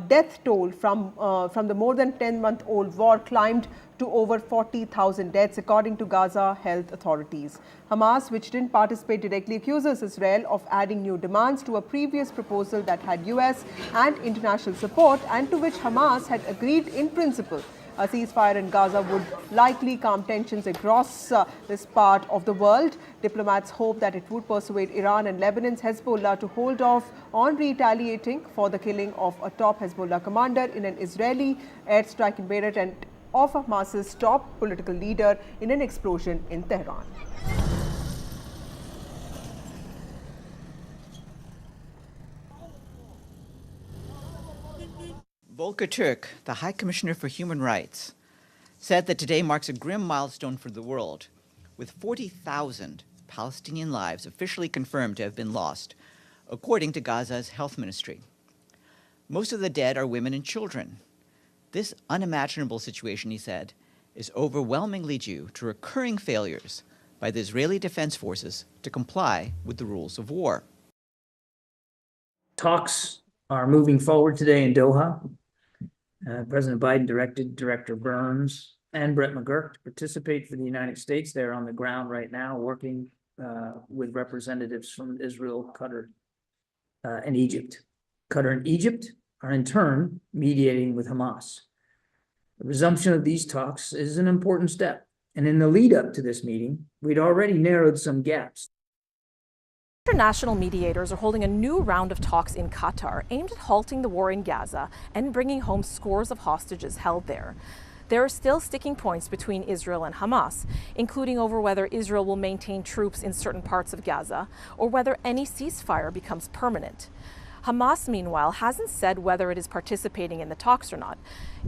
death toll from the more than 10-month-old war climbed to over 40,000 deaths, according to Gaza health authorities. Hamas, which didn't participate directly, accuses Israel of adding new demands to a previous proposal that had US and international support and to which Hamas had agreed in principle. A ceasefire in Gaza would likely calm tensions across this part of the world. Diplomats hope that it would persuade Iran and Lebanon's Hezbollah to hold off on retaliating for the killing of a top Hezbollah commander in an Israeli airstrike in Beirut and of Hamas's top political leader in an explosion in Tehran. Volker Turk, the High Commissioner for Human Rights, said that today marks a grim milestone for the world, with 40,000 Palestinian lives officially confirmed to have been lost, according to Gaza's health ministry. Most of the dead are women and children. This unimaginable situation, he said, is overwhelmingly due to recurring failures by the Israeli Defense Forces to comply with the rules of war. Talks are moving forward today in Doha. President Biden directed Director Burns and Brett McGurk to participate for the United States. They're on the ground right now working with representatives from Israel, Qatar, and Egypt. Qatar and Egypt are in turn mediating with Hamas. The resumption of these talks is an important step. And in the lead up to this meeting, we'd already narrowed some gaps. International mediators are holding a new round of talks in Qatar aimed at halting the war in Gaza and bringing home scores of hostages held there. There are still sticking points between Israel and Hamas, including over whether Israel will maintain troops in certain parts of Gaza or whether any ceasefire becomes permanent. Hamas, meanwhile, hasn't said whether it is participating in the talks or not.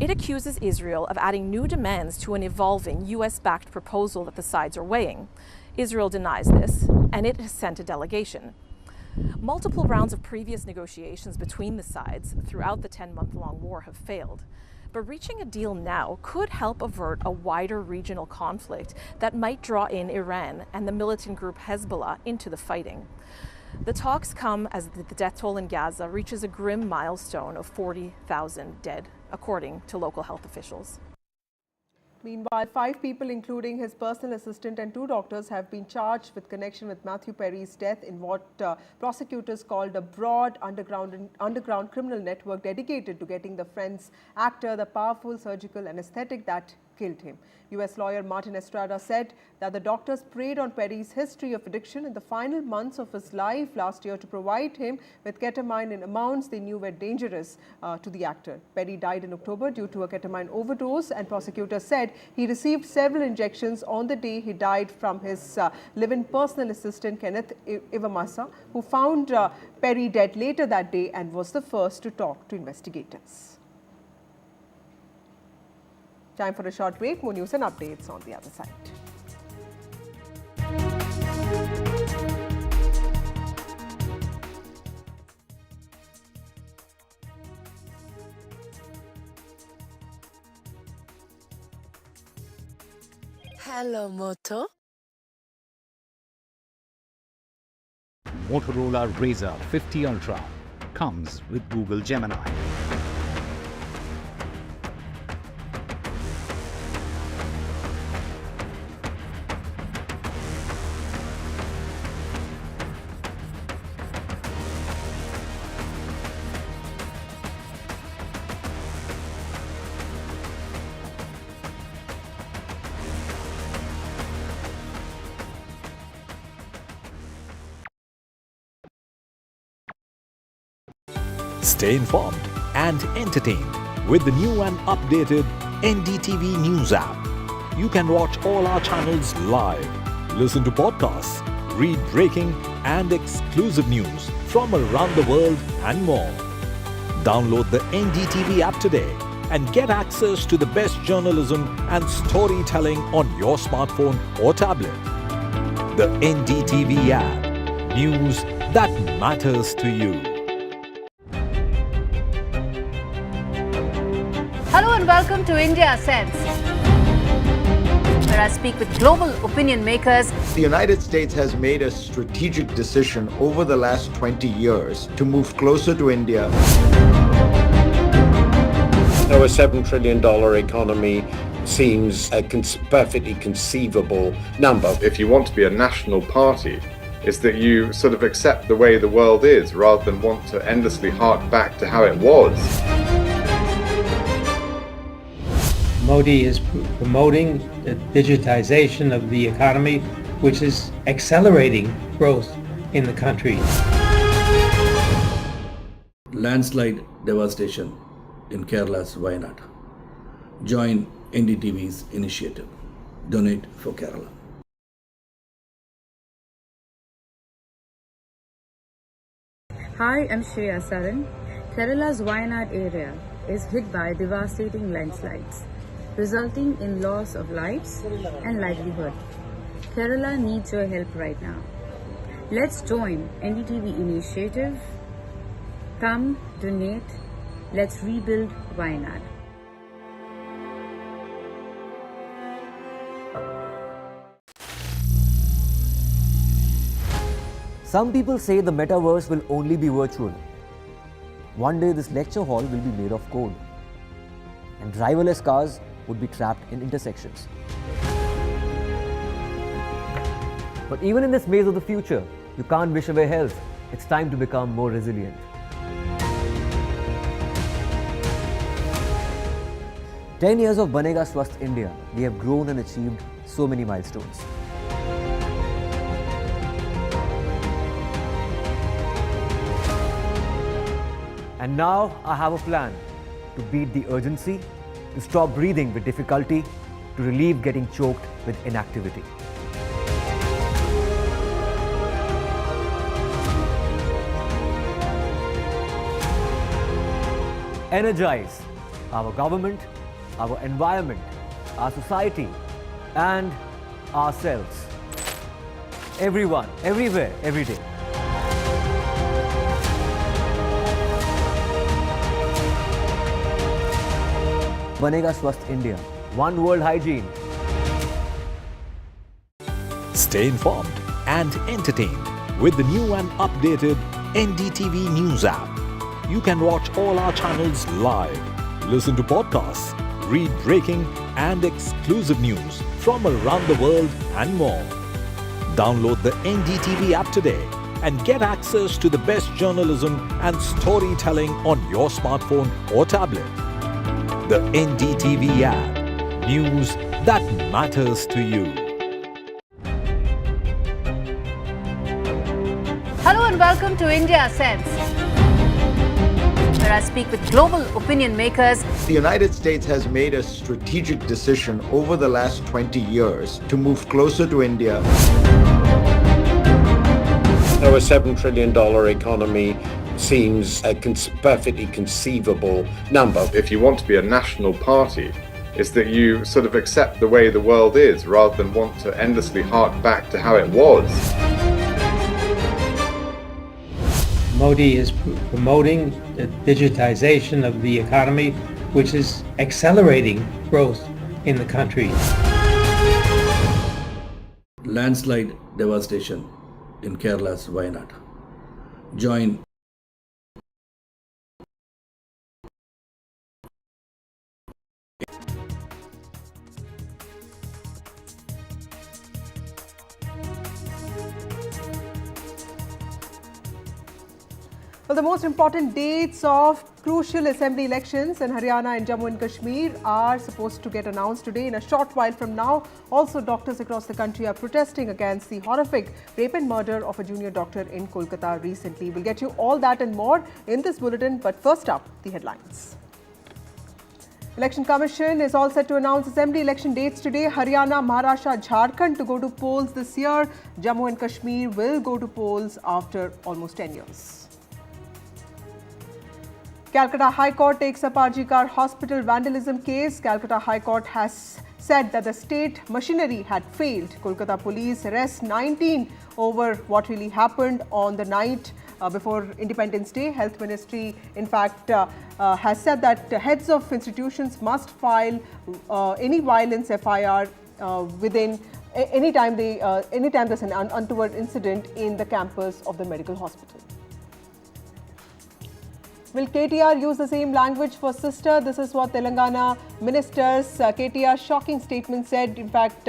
It accuses Israel of adding new demands to an evolving US-backed proposal that the sides are weighing. Israel denies this, and it has sent a delegation. Multiple rounds of previous negotiations between the sides throughout the 10-month-long war have failed. But reaching a deal now could help avert a wider regional conflict that might draw in Iran and the militant group Hezbollah into the fighting. The talks come as the death toll in Gaza reaches a grim milestone of 40,000 dead, according to local health officials. Meanwhile, 5 people, including his personal assistant and 2 doctors, have been charged with connection with Matthew Perry's death in what prosecutors called a broad underground criminal network dedicated to getting the Friends actor the powerful surgical anesthetic that killed him. U.S. lawyer Martin Estrada said that the doctors preyed on Perry's history of addiction in the final months of his life last year to provide him with ketamine in amounts they knew were dangerous to the actor. Perry died in October due to a ketamine overdose, and prosecutors said he received several injections on the day he died from his live-in personal assistant Kenneth Ivamasa, who found Perry dead later that day and was the first to talk to investigators. Time for a short break. More news and updates on the other side. Hello, Moto. Motorola Razr 50 Ultra comes with Google Gemini. Stay informed and entertained with the new and updated NDTV News app. You can watch all our channels live, listen to podcasts, read breaking and exclusive news from around the world and more. Download the NDTV app today and get access to the best journalism and storytelling on your smartphone or tablet. The NDTV app. News that matters to you. Hello and welcome to India Sense, where I speak with global opinion makers. The United States has made a strategic decision over the last 20 years to move closer to India. So a $7 trillion economy seems a perfectly conceivable number. If you want to be a national party, it's that you sort of accept the way the world is rather than want to endlessly hark back to how it was. Modi is promoting the digitization of the economy, which is accelerating growth in the country. Landslide devastation in Kerala's Wayanad. Join NDTV's initiative. Donate for Kerala. Hi, I'm Shreya Saran. Kerala's Wayanad area is hit by devastating landslides, resulting in loss of lives and livelihood. Kerala needs your help right now. Let's join NDTV initiative. Come, donate. Let's rebuild Wayanad. Some people say the metaverse will only be virtual. One day this lecture hall will be made of code, and driverless cars would be trapped in intersections. But even in this maze of the future, you can't wish away health. It's time to become more resilient. "10 years of Banega Swasth India, we have grown and achieved so many milestones. And now I have a plan to beat the urgency, to stop breathing with difficulty, to relieve getting choked with inactivity. Energize our government, our environment, our society, and ourselves. Everyone, everywhere, every day. Banega Swasth India. One world hygiene. Stay informed and entertained with the new and updated NDTV News app. You can watch all our channels live, listen to podcasts, read breaking and exclusive news from around the world and more. Download the NDTV app today and get access to the best journalism and storytelling on your smartphone or tablet. The NDTV app. News that matters to you. Hello and welcome to India Sense, where I speak with global opinion makers. The United States has made a strategic decision over the last 20 years to move closer to India. Our $7 trillion economy seems a perfectly conceivable number. If you want to be a national party, it's that you sort of accept the way the world is rather than want to endlessly hark back to how it was. Modi is promoting the digitization of the economy, which is accelerating growth in the country. Landslide devastation in Kerala's Wayanad. Join Well, the most important dates of crucial assembly elections in Haryana and Jammu and Kashmir are supposed to get announced today in a short while from now. Also, doctors across the country are protesting against the horrific rape and murder of a junior doctor in Kolkata recently. We'll get you all that and more in this bulletin, but first up, the headlines. Election Commission is all set to announce assembly election dates today. Haryana, Maharashtra, Jharkhand to go to polls this year. Jammu and Kashmir will go to polls after almost 10 years. Calcutta High Court takes up RG Kar Hospital vandalism case. Calcutta High Court has said that the state machinery had failed. Kolkata police arrest 19 over what really happened on the night before Independence Day. Health Ministry, in fact, has said that heads of institutions must file any violence FIR within anytime there's an untoward incident in the campus of the medical hospital. Will KTR use the same language for sister? This is what Telangana minister's KTR's shocking statement said. In fact,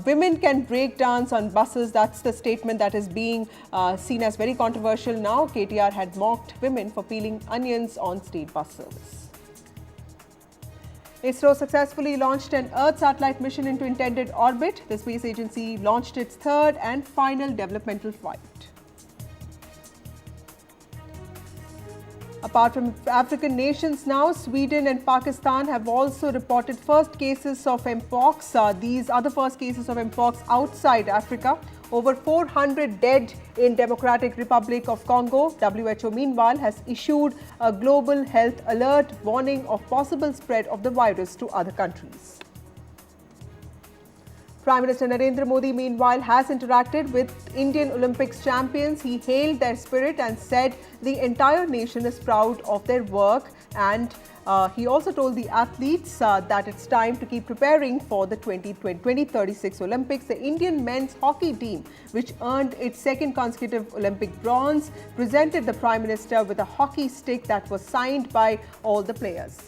women can break dance on buses. That's the statement that is being seen as very controversial now. KTR had mocked women for peeling onions on state bus service. ISRO successfully launched an Earth satellite mission into intended orbit. The space agency launched its third and final developmental flight. Apart from African nations now, Sweden and Pakistan have also reported first cases of Mpox. These are the first cases of Mpox outside Africa. Over 400 dead in Democratic Republic of Congo. WHO meanwhile has issued a global health alert warning of possible spread of the virus to other countries. Prime Minister Narendra Modi, meanwhile, has interacted with Indian Olympics champions. He hailed their spirit and said the entire nation is proud of their work. And he also told the athletes that it's time to keep preparing for the 2036 Olympics. The Indian men's hockey team, which earned its second consecutive Olympic bronze, presented the Prime Minister with a hockey stick that was signed by all the players.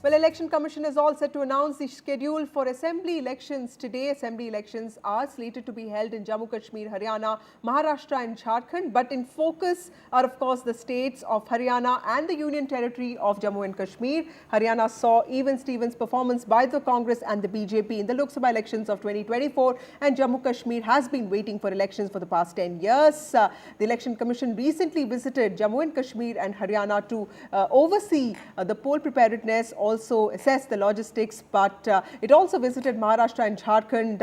Well, Election Commission is all set to announce the schedule for assembly elections today. Assembly elections are slated to be held in Jammu, Kashmir, Haryana, Maharashtra and Jharkhand. But in focus are, of course, the states of Haryana and the Union Territory of Jammu and Kashmir. Haryana saw even Stevens' performance by the Congress and the BJP in the Lok Sabha elections of 2024. And Jammu Kashmir has been waiting for elections for the past 10 years. The Election Commission recently visited Jammu and Kashmir and Haryana to oversee the poll preparedness, also assess the logistics, but it also visited Maharashtra and Jharkhand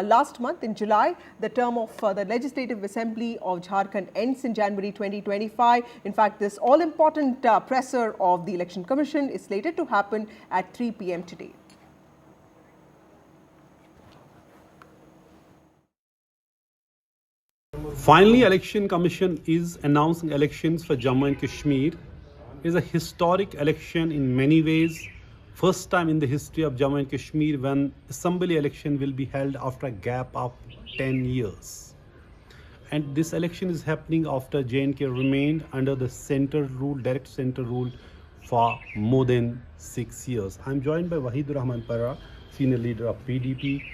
last month in July. The term of the Legislative Assembly of Jharkhand ends in January 2025. In fact, this all-important presser of the Election Commission is slated to happen at 3 p.m. today. Finally, Election Commission is announcing elections for Jammu and Kashmir. Is a historic election in many ways. First time in the history of Jammu and Kashmir when assembly election will be held after a gap of 10 years. And this election is happening after J&K remained under the center rule, direct center rule for more than 6 years. I'm joined by Wahid Rahman Para, senior leader of PDP.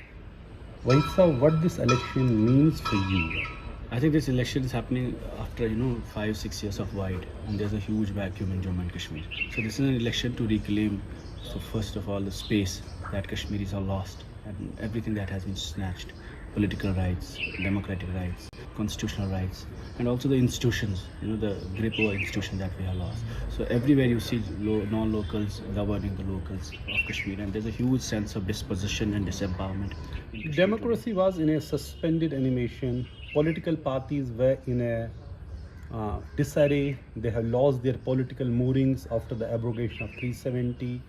Wahid sir, what this election means for you? I think this election is happening after 5-6 years of void, and there's a huge vacuum in Jammu and Kashmir. So this is an election to reclaim, so first of all, the space that Kashmiris have lost and everything that has been snatched: political rights, democratic rights, constitutional rights, and also the institutions, the grip over institutions that we have lost. So everywhere you see non-locals governing the locals of Kashmir, and there's a huge sense of dispossession and disempowerment. Democracy was in a suspended animation. Political parties were in a disarray. They have lost their political moorings after the abrogation of 370,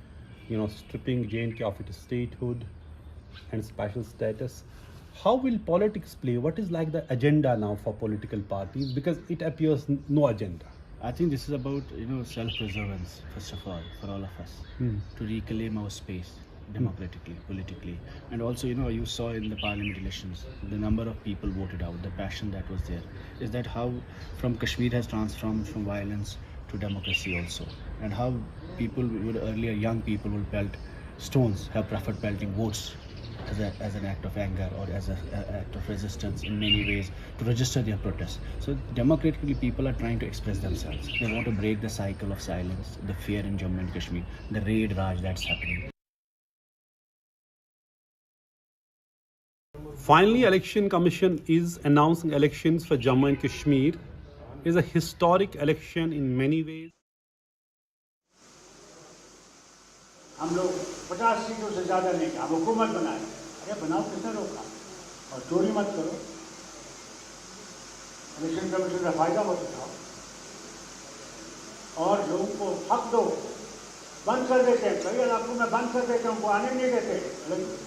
stripping J&K of its statehood and special status. How will politics play? What is like the agenda now for political parties? Because it appears no agenda. I think this is about self-preservance, first of all, for all of us, to reclaim our space democratically, politically. And also, you saw in the parliament elections, the number of people voted out, the passion that was there. Is that how from Kashmir has transformed from violence to democracy also? And how people would earlier, young people would pelt stones, have preferred pelting votes as an act of anger or as an act of resistance in many ways to register their protest. So democratically, people are trying to express themselves. They want to break the cycle of silence, the fear in Jammu and Kashmir, the raid raj that's happening. Finally, Election Commission is announcing elections for Jammu and Kashmir. Is a historic election in many ways. हम लोग 50 सीटों से ज़्यादा नहीं, हम हुकूमत बनाए। अरे बनाओ, किसने रोका? और चोरी मत करो। इलेक्शन कमीशन का फायदा मत उठाओ और लोगों को हक दो। बंद कर देते हैं, कई इलाकों में बंद कर देते हैं, उनको आने नहीं देते,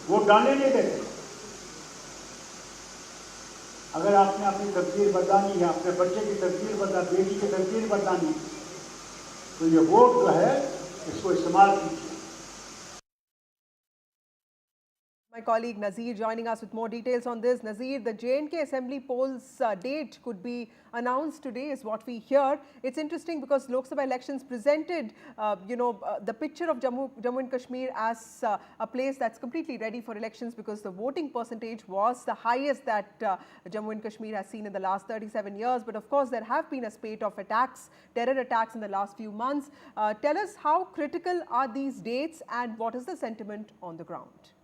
वोट डालने नहीं देते। अगर आपने अपनी तकदीर बदलानी है, अपने बच्चे की तकदीर बदलानी, बेटी की तकदीर बदलानी, तो ये वोट जो है इसको इस्तेमाल कीजिए। My colleague Nazir joining us with more details on this. Nazir, the J&K Assembly polls date could be announced today is what we hear. It's interesting because Lok Sabha elections presented, the picture of Jammu and Kashmir as a place that's completely ready for elections because the voting percentage was the highest that Jammu and Kashmir has seen in the last 37 years. But of course, there have been a spate of attacks, terror attacks in the last few months. Tell us how critical are these dates and what is the sentiment on the ground?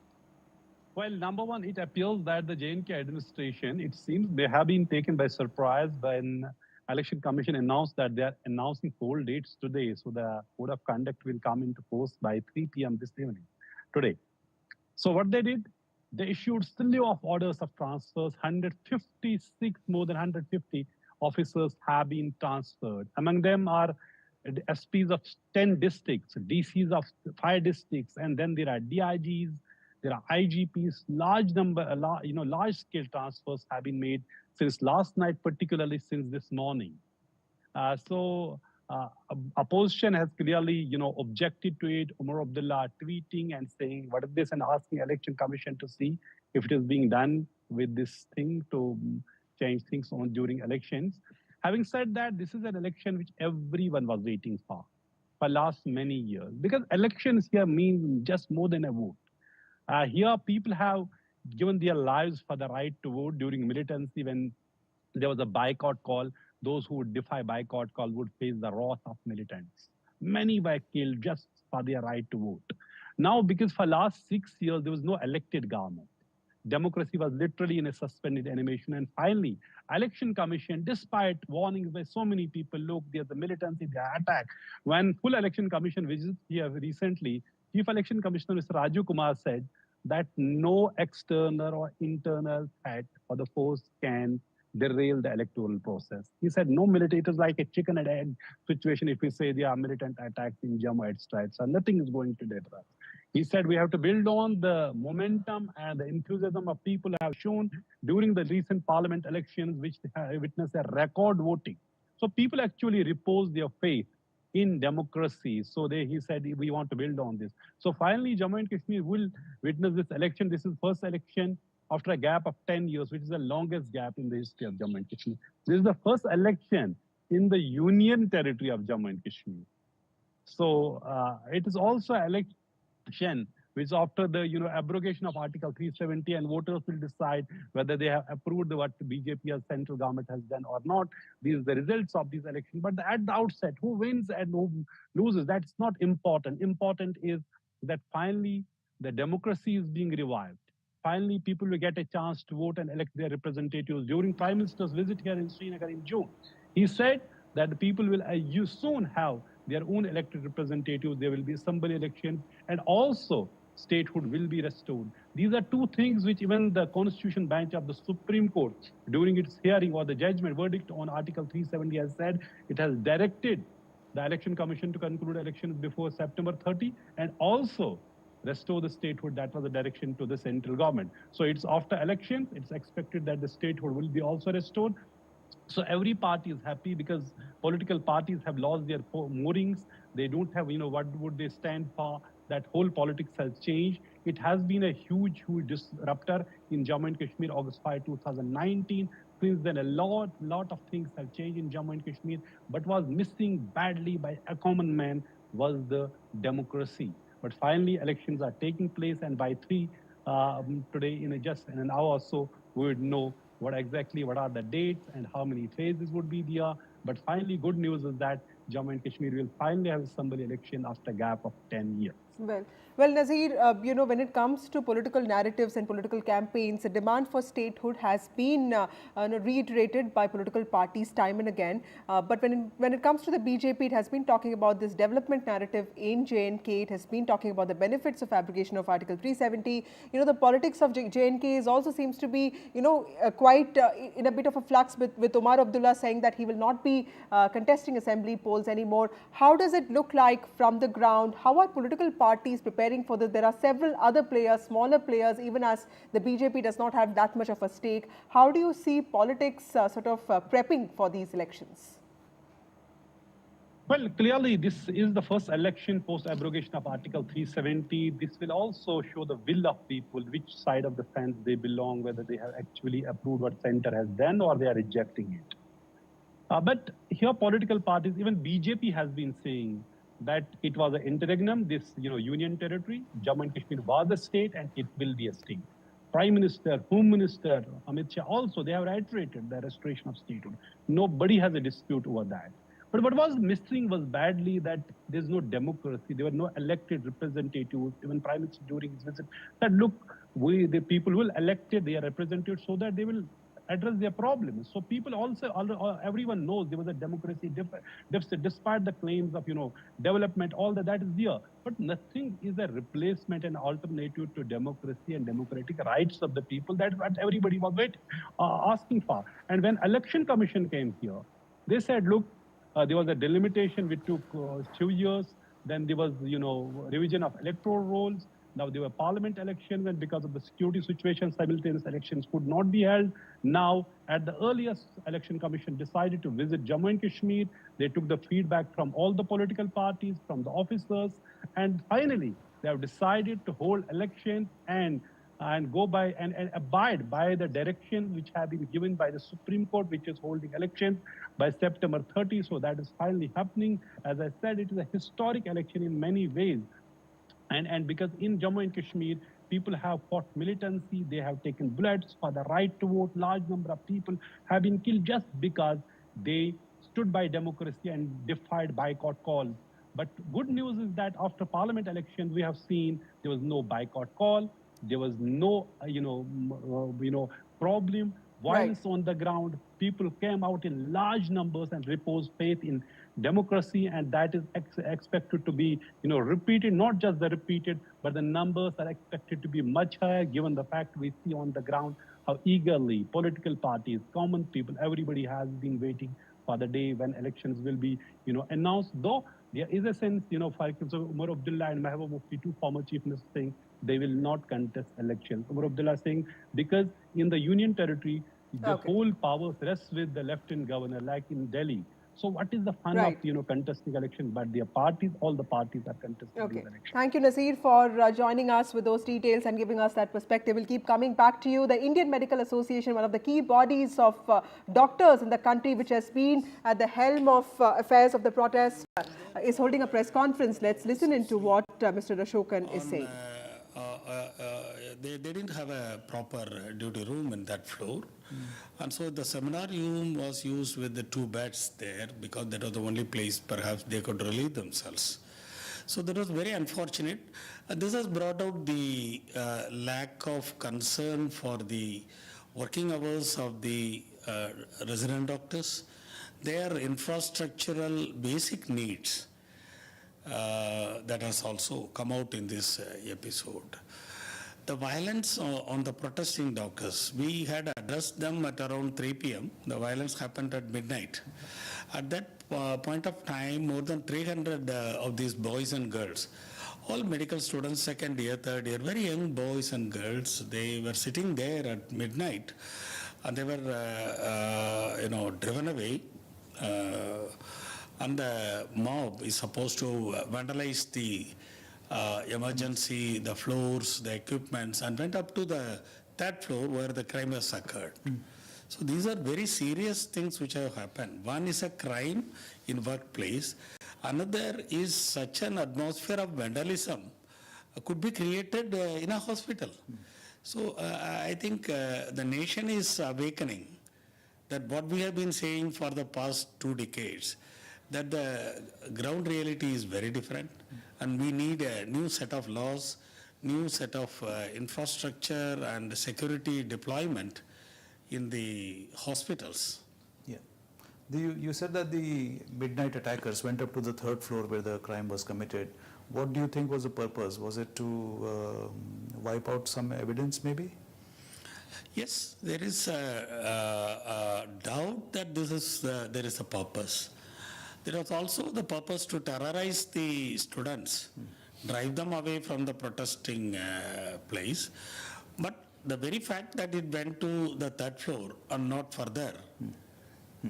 Well, number one, it appears that the J&K administration, it seems they have been taken by surprise when Election Commission announced that they are announcing poll dates today. So the code of conduct will come into force by 3 p.m. this evening, today. So what they did, they issued slew of orders of transfers. 156, more than 150 officers have been transferred. Among them are the SPs of 10 districts, DCs of 5 districts, and then there are DIGs, there are IGPs. Large scale transfers have been made since last night, particularly since this morning. Opposition has clearly, objected to it. Umar Abdullah tweeting and saying, what is this? And asking Election Commission to see if it is being done with this thing to change things on during elections. Having said that, this is an election which everyone was waiting for last many years. Because elections here mean just more than a vote. Here people have given their lives for the right to vote during militancy when there was a boycott call. Those who would defy boycott call would face the wrath of militants. Many were killed just for their right to vote. Now, because for last 6 years, there was no elected government. Democracy was literally in a suspended animation. And finally, Election Commission, despite warnings by so many people, look, there's a militancy, they are attacked. When full Election Commission visited here recently, Chief Election Commissioner Mr. Raju Kumar said that no external or internal threat or the force can derail the electoral process. He said no militant, it is like a chicken and egg situation if we say there are militant attacks in Jammu, etc. So nothing is going to deter us. He said we have to build on the momentum and the enthusiasm of people have shown during the recent parliament elections, which have witnessed a record voting. So people actually repose their faith in democracy. So he said, we want to build on this. So finally, Jammu and Kashmir will witness this election. This is first election after a gap of 10 years, which is the longest gap in the history of Jammu and Kashmir. This is the first election in the union territory of Jammu and Kashmir. So it is also an election which after the abrogation of Article 370, and voters will decide whether they have approved what the BJP as central government has done or not. These are the results of these elections. But at the outset, who wins and who loses, that's not important. Important is that finally the democracy is being revived. Finally, people will get a chance to vote and elect their representatives. During Prime Minister's visit here in Srinagar in June, he said that the people will soon have their own elected representatives. There will be assembly elections, and also statehood will be restored. These are two things which even the Constitution Bench of the Supreme Court, during its hearing or the judgment verdict on Article 370, has said it has directed the Election Commission to conclude elections before September 30 and also restore the statehood. That was the direction to the central government. So it's after elections, it's expected that the statehood will be also restored. So every party is happy because political parties have lost their moorings. They don't have, what would they stand for? That whole politics has changed. It has been a huge disruptor in Jammu and Kashmir, August 5, 2019. Since then, a lot of things have changed in Jammu and Kashmir. But was missing badly by a common man was the democracy. But finally, elections are taking place, and by 3 today, just in an hour or so, we would know what are the dates and how many phases would be there. But finally, good news is that Jammu and Kashmir will finally have assembly election after a gap of 10 years. Well, Nazir, when it comes to political narratives and political campaigns, the demand for statehood has been reiterated by political parties time and again. But when it comes to the BJP, it has been talking about this development narrative in J&K. It has been talking about the benefits of abrogation of Article 370. The politics of J&K also seems to be, quite in a bit of a flux with Umar Abdullah saying that he will not be contesting assembly polls anymore. How does it look like from the ground? How are political parties preparing for this? There are several other players, smaller players, even as the BJP does not have that much of a stake. How do you see politics prepping for these elections? Well, clearly, this is the first election post-abrogation of Article 370. This will also show the will of people, which side of the fence they belong, whether they have actually approved what center has done or they are rejecting it. But here, political parties, even BJP has been saying that it was an interregnum, this union territory. Jammu and Kashmir was a state and it will be a state. Prime Minister, Home Minister, Amit Shah also, they have reiterated the restoration of statehood. Nobody has a dispute over that. But what was missing was badly that there's no democracy. There were no elected representatives. Even Prime Minister during his visit said, look, the people will elect their representatives so that they will address their problems. So people also, everyone knows there was a democracy deficit, despite the claims of, development, all that is there. But nothing is a replacement and alternative to democracy and democratic rights of the people. That's what everybody was asking for. And when Election Commission came here, they said, look, there was a delimitation which took 2 years. Then there was, revision of electoral rolls. Now there were parliament elections, and because of the security situation, simultaneous elections could not be held. Now, at the earliest, Election Commission decided to visit Jammu and Kashmir. They took the feedback from all the political parties, from the officers, and finally, they have decided to hold elections and go by and abide by the directions which have been given by the Supreme Court, which is holding elections by September 30. So that is finally happening. As I said, it is a historic election in many ways. And because in Jammu and Kashmir, people have fought militancy, they have taken bullets for the right to vote. Large number of people have been killed just because they stood by democracy and defied boycott calls. But good news is that after parliament elections, we have seen there was no boycott call, there was no, problem, violence on the ground. People came out in large numbers and reposed faith in democracy, and that is expected to be, repeated. Not just the repeated, but the numbers are expected to be much higher, given the fact we see on the ground how eagerly political parties, common people, everybody has been waiting for the day when elections will be, announced. Though there is a sense, for example, Umar Abdullah and Mahbub Mufti, two former chief ministers, saying they will not contest elections. Umar Abdullah saying because in the union territory, the whole powers rests with the lieutenant governor, like in Delhi. So what is the fun of, contesting election? But their parties, all the parties are contesting these elections. Thank you, Nasir, for joining us with those details and giving us that perspective. We'll keep coming back to you. The Indian Medical Association, one of the key bodies of doctors in the country, which has been at the helm of affairs of the protest, is holding a press conference. Let's listen into what Mr. Ashokan is saying. They didn't have a proper duty room in that floor. And so the seminar room was used with the 2 beds there because that was the only place perhaps they could relieve themselves. So that was very unfortunate. This has brought out the lack of concern for the working hours of the resident doctors, their infrastructural basic needs that has also come out in this episode. The violence on the protesting doctors, we had addressed them at around 3 p.m. The violence happened at midnight. At that point of time, more than 300 of these boys and girls, all medical students, second year, third year, very young boys and girls, they were sitting there at midnight and they were, driven away. And the mob is supposed to vandalize the emergency, the floors, the equipments, and went up to the 3rd floor where the crime has occurred. So these are very serious things which have happened. One is a crime in workplace. Another is such an atmosphere of vandalism could be created in a hospital. So I think the nation is awakening that what we have been saying for the past 2 decades, that the ground reality is very different and we need a new set of laws, new set of infrastructure and security deployment in the hospitals. Yeah. You said that the midnight attackers went up to the 3rd floor where the crime was committed. What do you think was the purpose? Was it to wipe out some evidence maybe? Yes, there is a doubt that there is a purpose. There was also the purpose to terrorize the students, drive them away from the protesting place. But the very fact that it went to the 3rd floor and not further,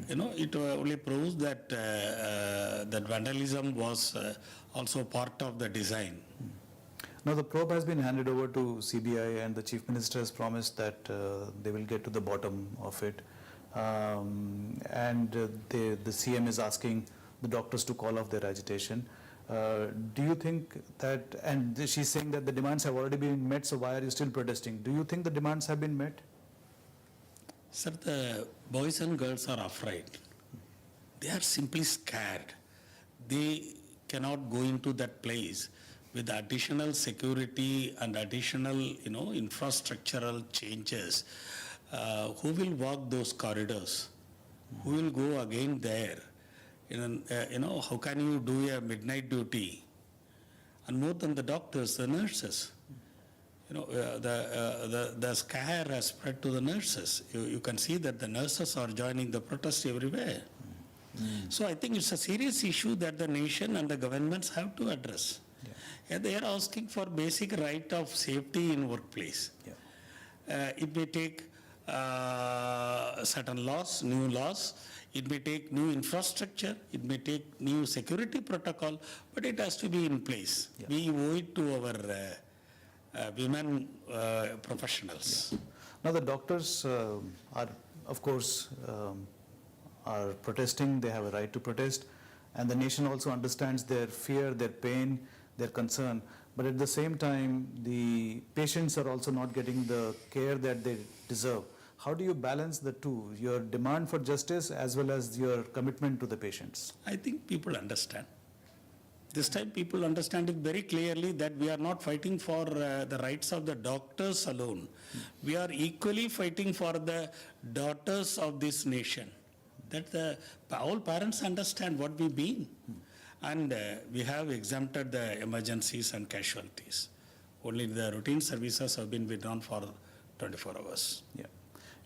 it only proves that that vandalism was also part of the design. Now the probe has been handed over to CBI and the Chief Minister has promised that they will get to the bottom of it. And the CM is asking the doctors to call off their agitation. Do you think that, and she's saying that the demands have already been met, so why are you still protesting? Do you think the demands have been met? Sir, the boys and girls are afraid. They are simply scared. They cannot go into that place with additional security and additional, infrastructural changes. who will walk those corridors? Who will go again there? How can you do a midnight duty? And more than the doctors, the nurses. The scare has spread to the nurses. You can see that the nurses are joining the protest everywhere. So I think it's a serious issue that the nation and the governments have to address. Yeah, they are asking for basic right of safety in workplace. It may take certain laws, new laws. It may take new infrastructure. It may take new security protocol, but it has to be in place. We owe it to our women professionals. Now the doctors are, of course, are protesting. They have a right to protest, and the nation also understands their fear, their pain, their concern. But at the same time, the patients are also not getting the care that they deserve. How do you balance the two, your demand for justice as well as your commitment to the patients? I think people understand. This time people understand it very clearly that we are not fighting for the rights of the doctors alone. We are equally fighting for the daughters of this nation. That all parents understand what we mean. And we have exempted the emergencies and casualties. Only the routine services have been withdrawn for 24 hours. Yeah.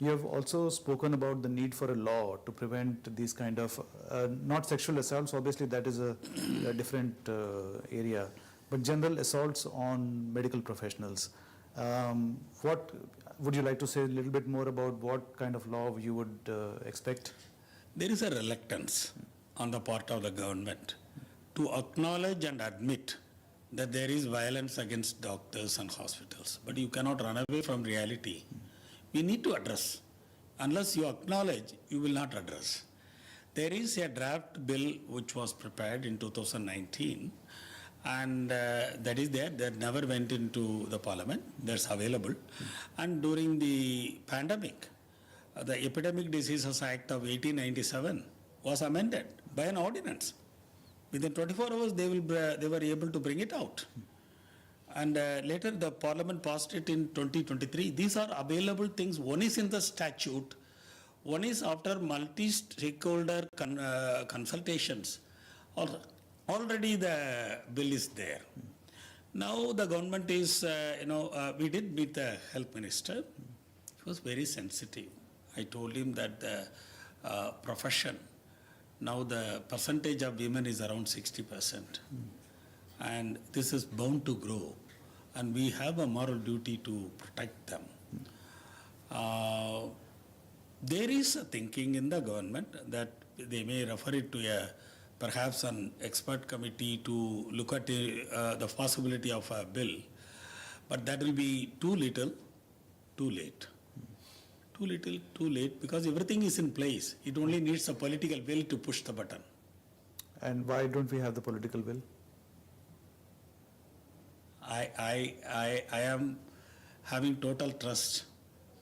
You have also spoken about the need for a law to prevent these kind of, not sexual assaults, obviously that is a different area, but general assaults on medical professionals. What would you like to say a little bit more about what kind of law you would expect? There is a reluctance on the part of the government to acknowledge and admit that there is violence against doctors and hospitals. But you cannot run away from reality. We need to address. Unless you acknowledge, you will not address. There is a draft bill which was prepared in 2019, and that is there. That never went into the parliament. That's available. And during the pandemic, the Epidemic Diseases Act of 1897 was amended by an ordinance. Within 24 hours, they were able to bring it out. And later the parliament passed it in 2023. These are available things. One is in the statute. One is after multi-stakeholder consultations. Already the bill is there. Now the government is, we did meet the health minister. He was very sensitive. I told him that the profession, now the percentage of women is around 60%. And this is bound to grow, and we have a moral duty to protect them. There is a thinking in the government that they may refer it to perhaps an expert committee to look at the possibility of a bill, but that will be too little, too late. Too little, too late, because everything is in place. It only needs a political will to push the button. And why don't we have the political will? I am having total trust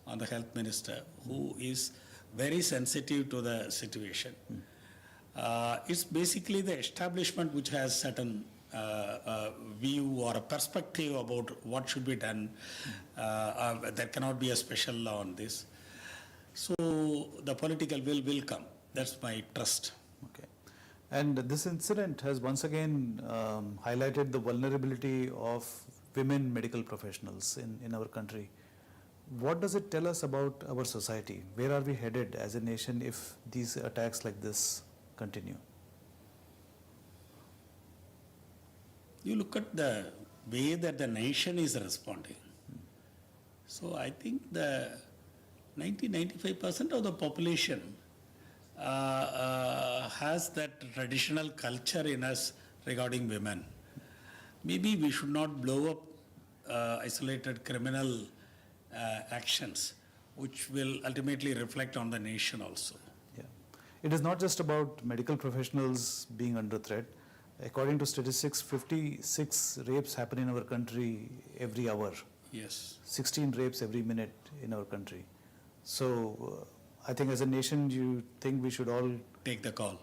on the health minister, who is very sensitive to the situation. It's basically the establishment which has certain view or a perspective about what should be done. There cannot be a special law on this. So the political will come. That's my trust. Okay. And this incident has once again highlighted the vulnerability of women medical professionals in our country. What does it tell us about our society? Where are we headed as a nation if these attacks like this continue? You look at the way that the nation is responding. So I think the 90-95% of the population has that traditional culture in us regarding women. Maybe we should not blow up isolated criminal actions, which will ultimately reflect on the nation also. Yeah. It is not just about medical professionals being under threat. According to statistics, 56 rapes happen in our country every hour. Yes. 16 rapes every minute in our country. So I think as a nation, you think we should all take the call.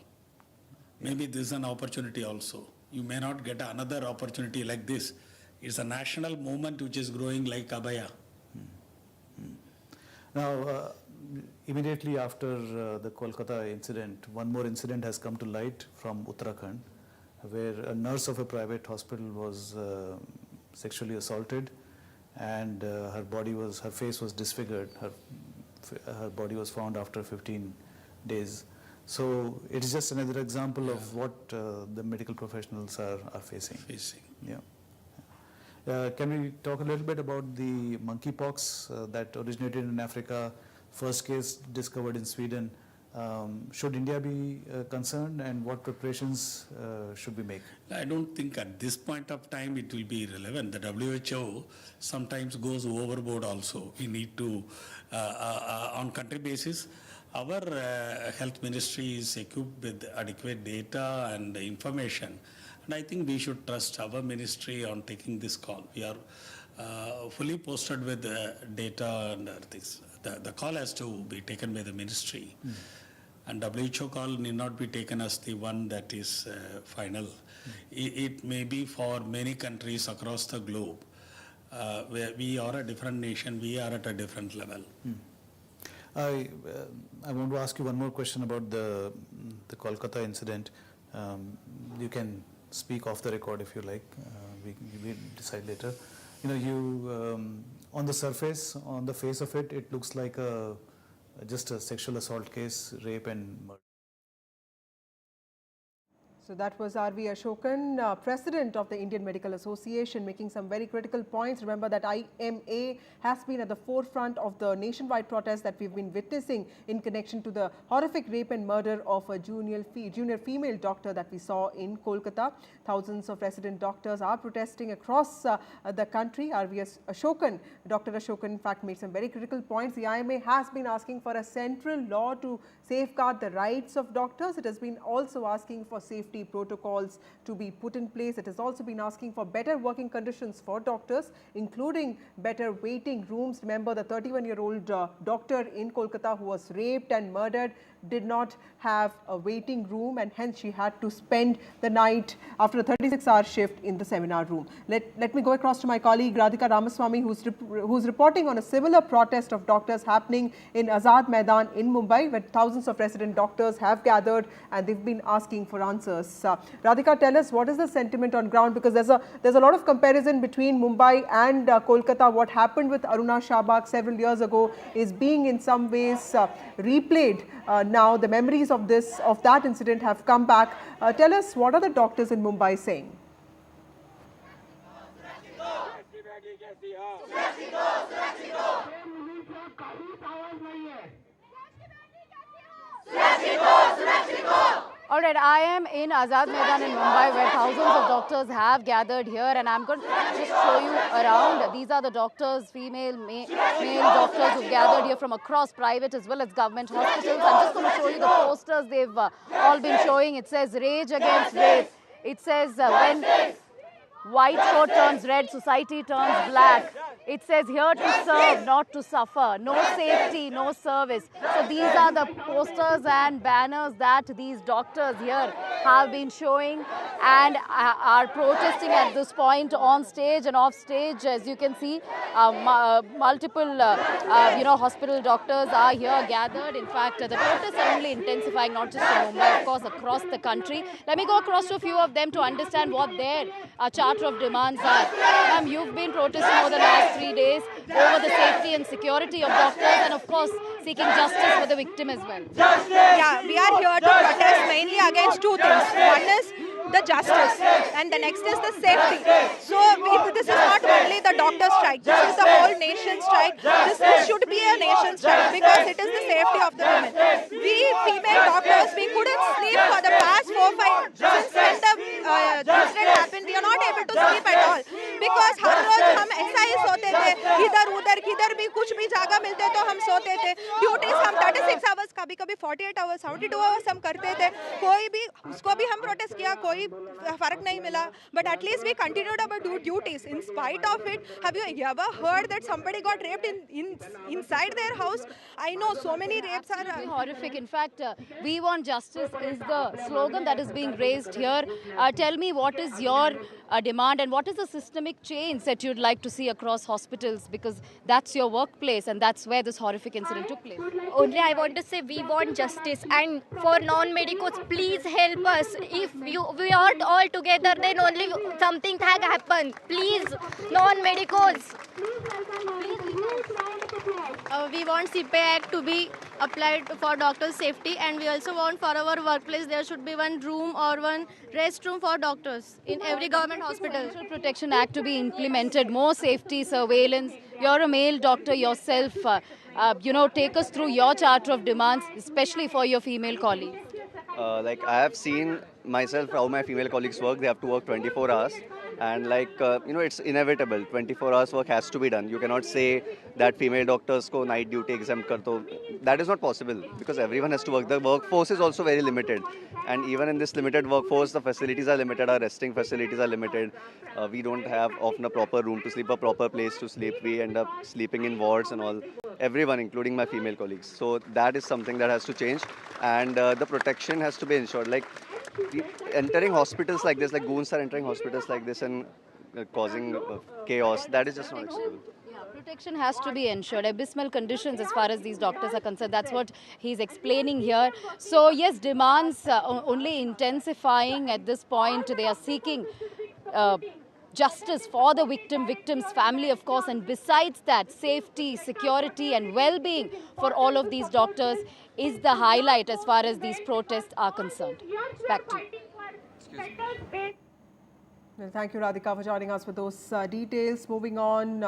Maybe this is an opportunity also. You may not get another opportunity like this. It's a national movement which is growing like abaya. Now, immediately after the Kolkata incident, one more incident has come to light from Uttarakhand, where a nurse of a private hospital was sexually assaulted, and her face was disfigured. Her body was found after 15 days. So it is just another example of what the medical professionals are facing. Yeah. Can we talk a little bit about the monkeypox that originated in Africa, first case discovered in Sweden? Should India be concerned, and what preparations should we make? I don't think at this point of time it will be relevant. The WHO sometimes goes overboard also. We need to, on country basis, our health ministry is equipped with adequate data and information. And I think we should trust our ministry on taking this call. We are fully posted with data and things. The call has to be taken by the ministry. And WHO call need not be taken as the one that is final. It may be for many countries across the globe. Where we are a different nation, we are at a different level. I want to ask you one more question about the Kolkata incident. You can speak off the record if you like. We decide later. On the surface, on the face of it, it looks like just a sexual assault case, rape and murder. So that was R.V. Ashokan, President of the Indian Medical Association, making some very critical points. Remember that IMA has been at the forefront of the nationwide protest that we've been witnessing in connection to the horrific rape and murder of a junior female doctor that we saw in Kolkata. Thousands of resident doctors are protesting across the country. R.V. Ashokan, Dr. Ashokan, in fact, made some very critical points. The IMA has been asking for a central law to safeguard the rights of doctors. It has been also asking for safety protocols to be put in place. It has also been asking for better working conditions for doctors, including better waiting rooms. Remember, the 31-year-old doctor in Kolkata who was raped and murdered did not have a waiting room, and hence she had to spend the night after a 36-hour shift in the seminar room. Let me go across to my colleague Radhika Ramaswamy, who's reporting on a similar protest of doctors happening in Azad Maidan in Mumbai, where thousands of resident doctors have gathered and they've been asking for answers. Radhika, tell us, what is the sentiment on ground? Because there's a lot of comparison between Mumbai and Kolkata. What happened with Aruna Shahbag several years ago is being in some ways replayed. Now the memories of that incident have come back. Tell us, what are the doctors in Mumbai saying? All right, I am in Azad Maidan in Mumbai, where thousands of doctors have gathered here, and I'm going to just show you around. These are the doctors, female, male doctors who've gathered here from across private as well as government hospitals. I'm just going to show you the posters they've all been showing. It says "Rage Against Rape." It says when white coat turns red, society turns black. It says here to serve, not to suffer. No safety, no service. So these are the posters and banners that these doctors here have been showing and are protesting at this point on stage and off stage. As you can see, multiple hospital doctors are here gathered. In fact, the protests are only intensifying, not just in Mumbai, of course, across the country. Let me go across to a few of them to understand what their charter of demands are. Ma'am, you've been protesting over the last 3 days over the safety and security of doctors and, of course, seeking justice for the victim as well. Yeah, we are here to protest mainly against two things. One is the justice and the next is the safety. So this is not only the doctor strike, this is the whole nation strike. This should be a nation strike because it is the safety of the women. We female doctors, we couldn't sleep for the past 4-5 since when the incident happened. We are not able to sleep at all because हर रोज हम ऐसा ही सोते थे, इधर उधर किधर भी कुछ भी जगह मिलते तो हम सोते थे. Duties हम 36 hours कभी कभी 48 आवर्स 72 आवर्स हम करते थे, कोई भी उसको भी हम प्रोटेस्ट किया, कोई फर्क नहीं मिला, but at least we continued our duties in spite of it. Have you ever heard that somebody got raped inside their house? I know so many rapes are horrific. In fact, we want justice is the slogan that is being raised here. Tell me, what is your demand and what is the systemic change that you'd like to see across hospitals, because that's your workplace and that's where this horrific incident took place? Only I want to say we want justice, and for non-medicals, please help us. If we are all together, then only something can happen. Please, non-medicals. We want CPI Act to be applied for doctors' safety, and we also want for our workplace there should be one room or one restroom for doctors in every government hospital. Social Protection Act to be implemented, more safety, surveillance. You're a male doctor yourself. Take us through your charter of demands, especially for your female colleagues. I have seen myself how my female colleagues work. They have to work 24 hours. And it's inevitable. 24 hours work has to be done. You cannot say that female doctors ko night duty exempt kar do. That is not possible because everyone has to work. The workforce is also very limited. And even in this limited workforce, the facilities are limited. Our resting facilities are limited. We don't have often a proper room to sleep, a proper place to sleep. We end up sleeping in wards and all. Everyone, including my female colleagues. So that is something that has to change. And the protection has to be ensured. Entering hospitals like this, like goons are entering hospitals like this and causing chaos. That is just not acceptable. Protection has to be ensured. Abysmal conditions as far as these doctors are concerned. That's what he's explaining here. So yes, demands only intensifying at this point. They are seeking justice for the victim's family, of course, and besides that, safety, security and well-being for all of these doctors is the highlight as far as these protests are concerned. Back to you. Well, thank you, Radhika, for joining us with those details. Moving on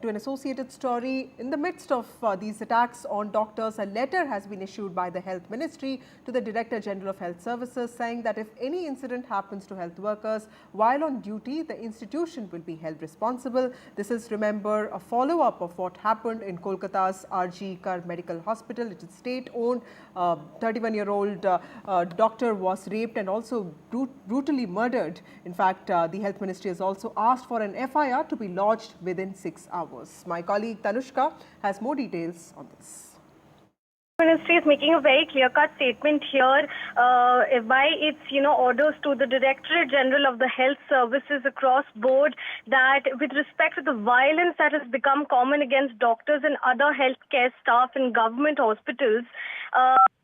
to an associated story. In the midst of these attacks on doctors, a letter has been issued by the Health Ministry to the Director General of Health Services saying that if any incident happens to health workers while on duty, the institution will be held responsible. This is, remember, a follow-up of what happened in Kolkata's RG Kar Medical Hospital. It is state-owned. 31-year-old doctor was raped and also brutally murdered. In fact, the Health Ministry has also asked for an FIR to be lodged within 6 hours. My colleague Tanushka has more details on this. Ministry is making a very clear-cut statement here by its orders to the Directorate General of the Health Services across board that with respect to the violence that has become common against doctors and other healthcare staff in government hospitals,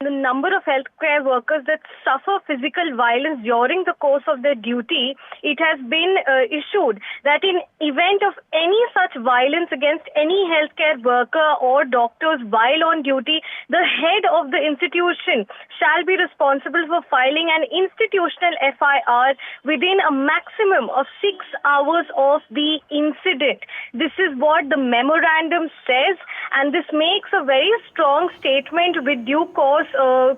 the number of healthcare workers that suffer physical violence during the course of their duty, it has been issued that in event of any such violence against any healthcare worker or doctors while on duty, the head of the institution shall be responsible for filing an institutional FIR within a maximum of 6 hours of the incident. This is what the memorandum says, and this makes a very strong statement with due course,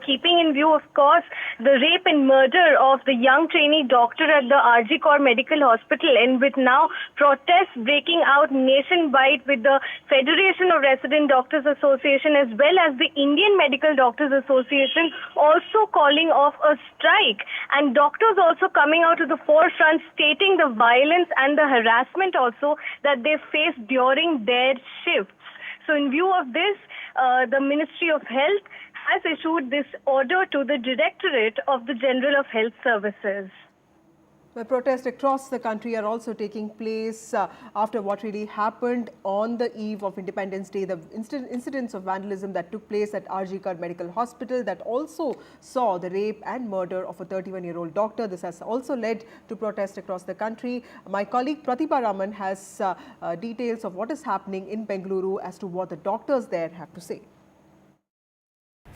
keeping in view, of course, the rape and murder of the young trainee doctor at the RG Kar Medical Hospital, and with now protests breaking out nationwide with the Federation of Resident Doctors Association as well as the Indian Medical Doctors Association also calling off a strike, and doctors also coming out to the forefront stating the violence and the harassment also that they face during their shifts. So in view of this, the Ministry of Health has issued this order to the Directorate of the General of Health Services. The protests across the country are also taking place after what really happened on the eve of Independence Day, the incidents of vandalism that took place at RG Kar Medical Hospital that also saw the rape and murder of a 31-year-old doctor. This has also led to protests across the country. My colleague Pratibha Raman has details of what is happening in Bengaluru as to what the doctors there have to say.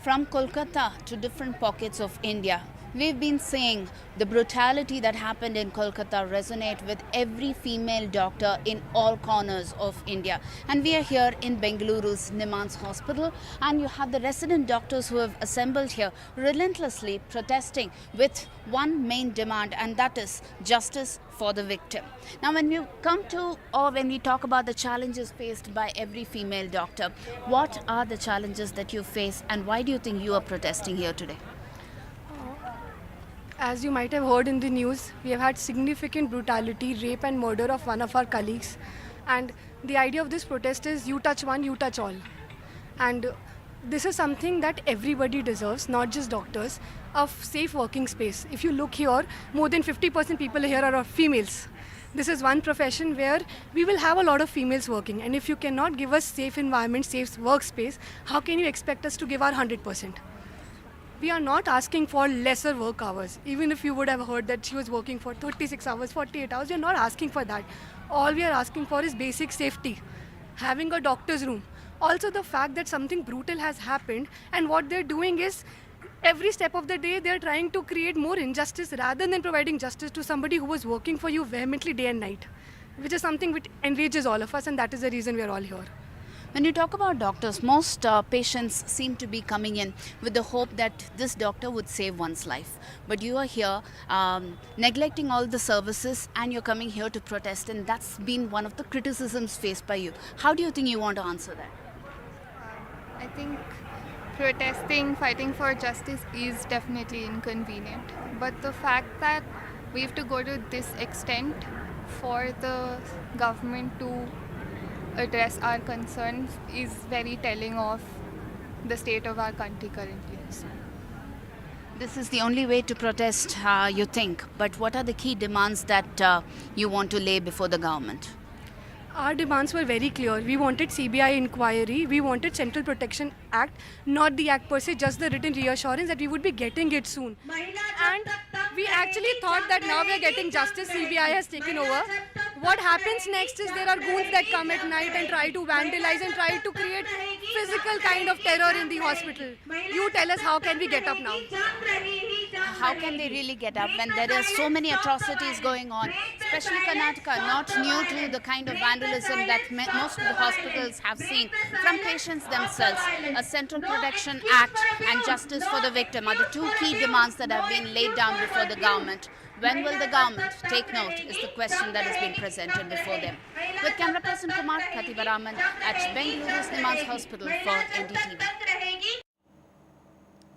From Kolkata to different pockets of India, We've been saying the brutality that happened in Kolkata resonate with every female doctor in all corners of India. And we are here in Bengaluru's Nimans Hospital, and you have the resident doctors who have assembled here relentlessly protesting with one main demand, and that is justice for the victim. Now, when we talk about the challenges faced by every female doctor, what are the challenges that you face, and why do you think you are protesting here today? As you might have heard in the news, we have had significant brutality, rape and murder of one of our colleagues. And the idea of this protest is you touch one, you touch all. And this is something that everybody deserves, not just doctors, a safe working space. If you look here, more than 50% people here are females. This is one profession where we will have a lot of females working. And if you cannot give us safe environment, safe workspace, how can you expect us to give our 100%? We are not asking for lesser work hours. Even if you would have heard that she was working for 36 hours, 48 hours, we are not asking for that. All we are asking for is basic safety, having a doctor's room. Also the fact that something brutal has happened, and what they're doing is every step of the day they're trying to create more injustice rather than providing justice to somebody who was working for you vehemently day and night, which is something which enrages all of us, and that is the reason we are all here. When you talk about doctors, most patients seem to be coming in with the hope that this doctor would save one's life. But you are here neglecting all the services, and you're coming here to protest, and that's been one of the criticisms faced by you. How do you think you want to answer that? I think protesting, fighting for justice is definitely inconvenient. But the fact that we have to go to this extent for the government to address our concerns is very telling of the state of our country currently. This is the only way to protest, you think. But what are the key demands that you want to lay before the government? Our demands were very clear. We wanted CBI inquiry, we wanted Central Protection Act, not the act per se, just the written reassurance that we would be getting it soon. And we actually thought that now we are getting justice, CBI has taken over. What happens next is there are goons that come at night and try to vandalize and try to create physical kind of terror in the hospital. You tell us, how can we get up now? How can they really get up when there are so many atrocities going on, especially Karnataka, not new to the kind of vandalism that most of the hospitals have seen from patients themselves. A Central Protection Act and justice for the victim are the two key demands that have been laid down before the government. When will the government take note is the question that has been presented before them. With camera person Kumar, Pratibha Raman at Bengaluru's Nimans Hospital for NDTV.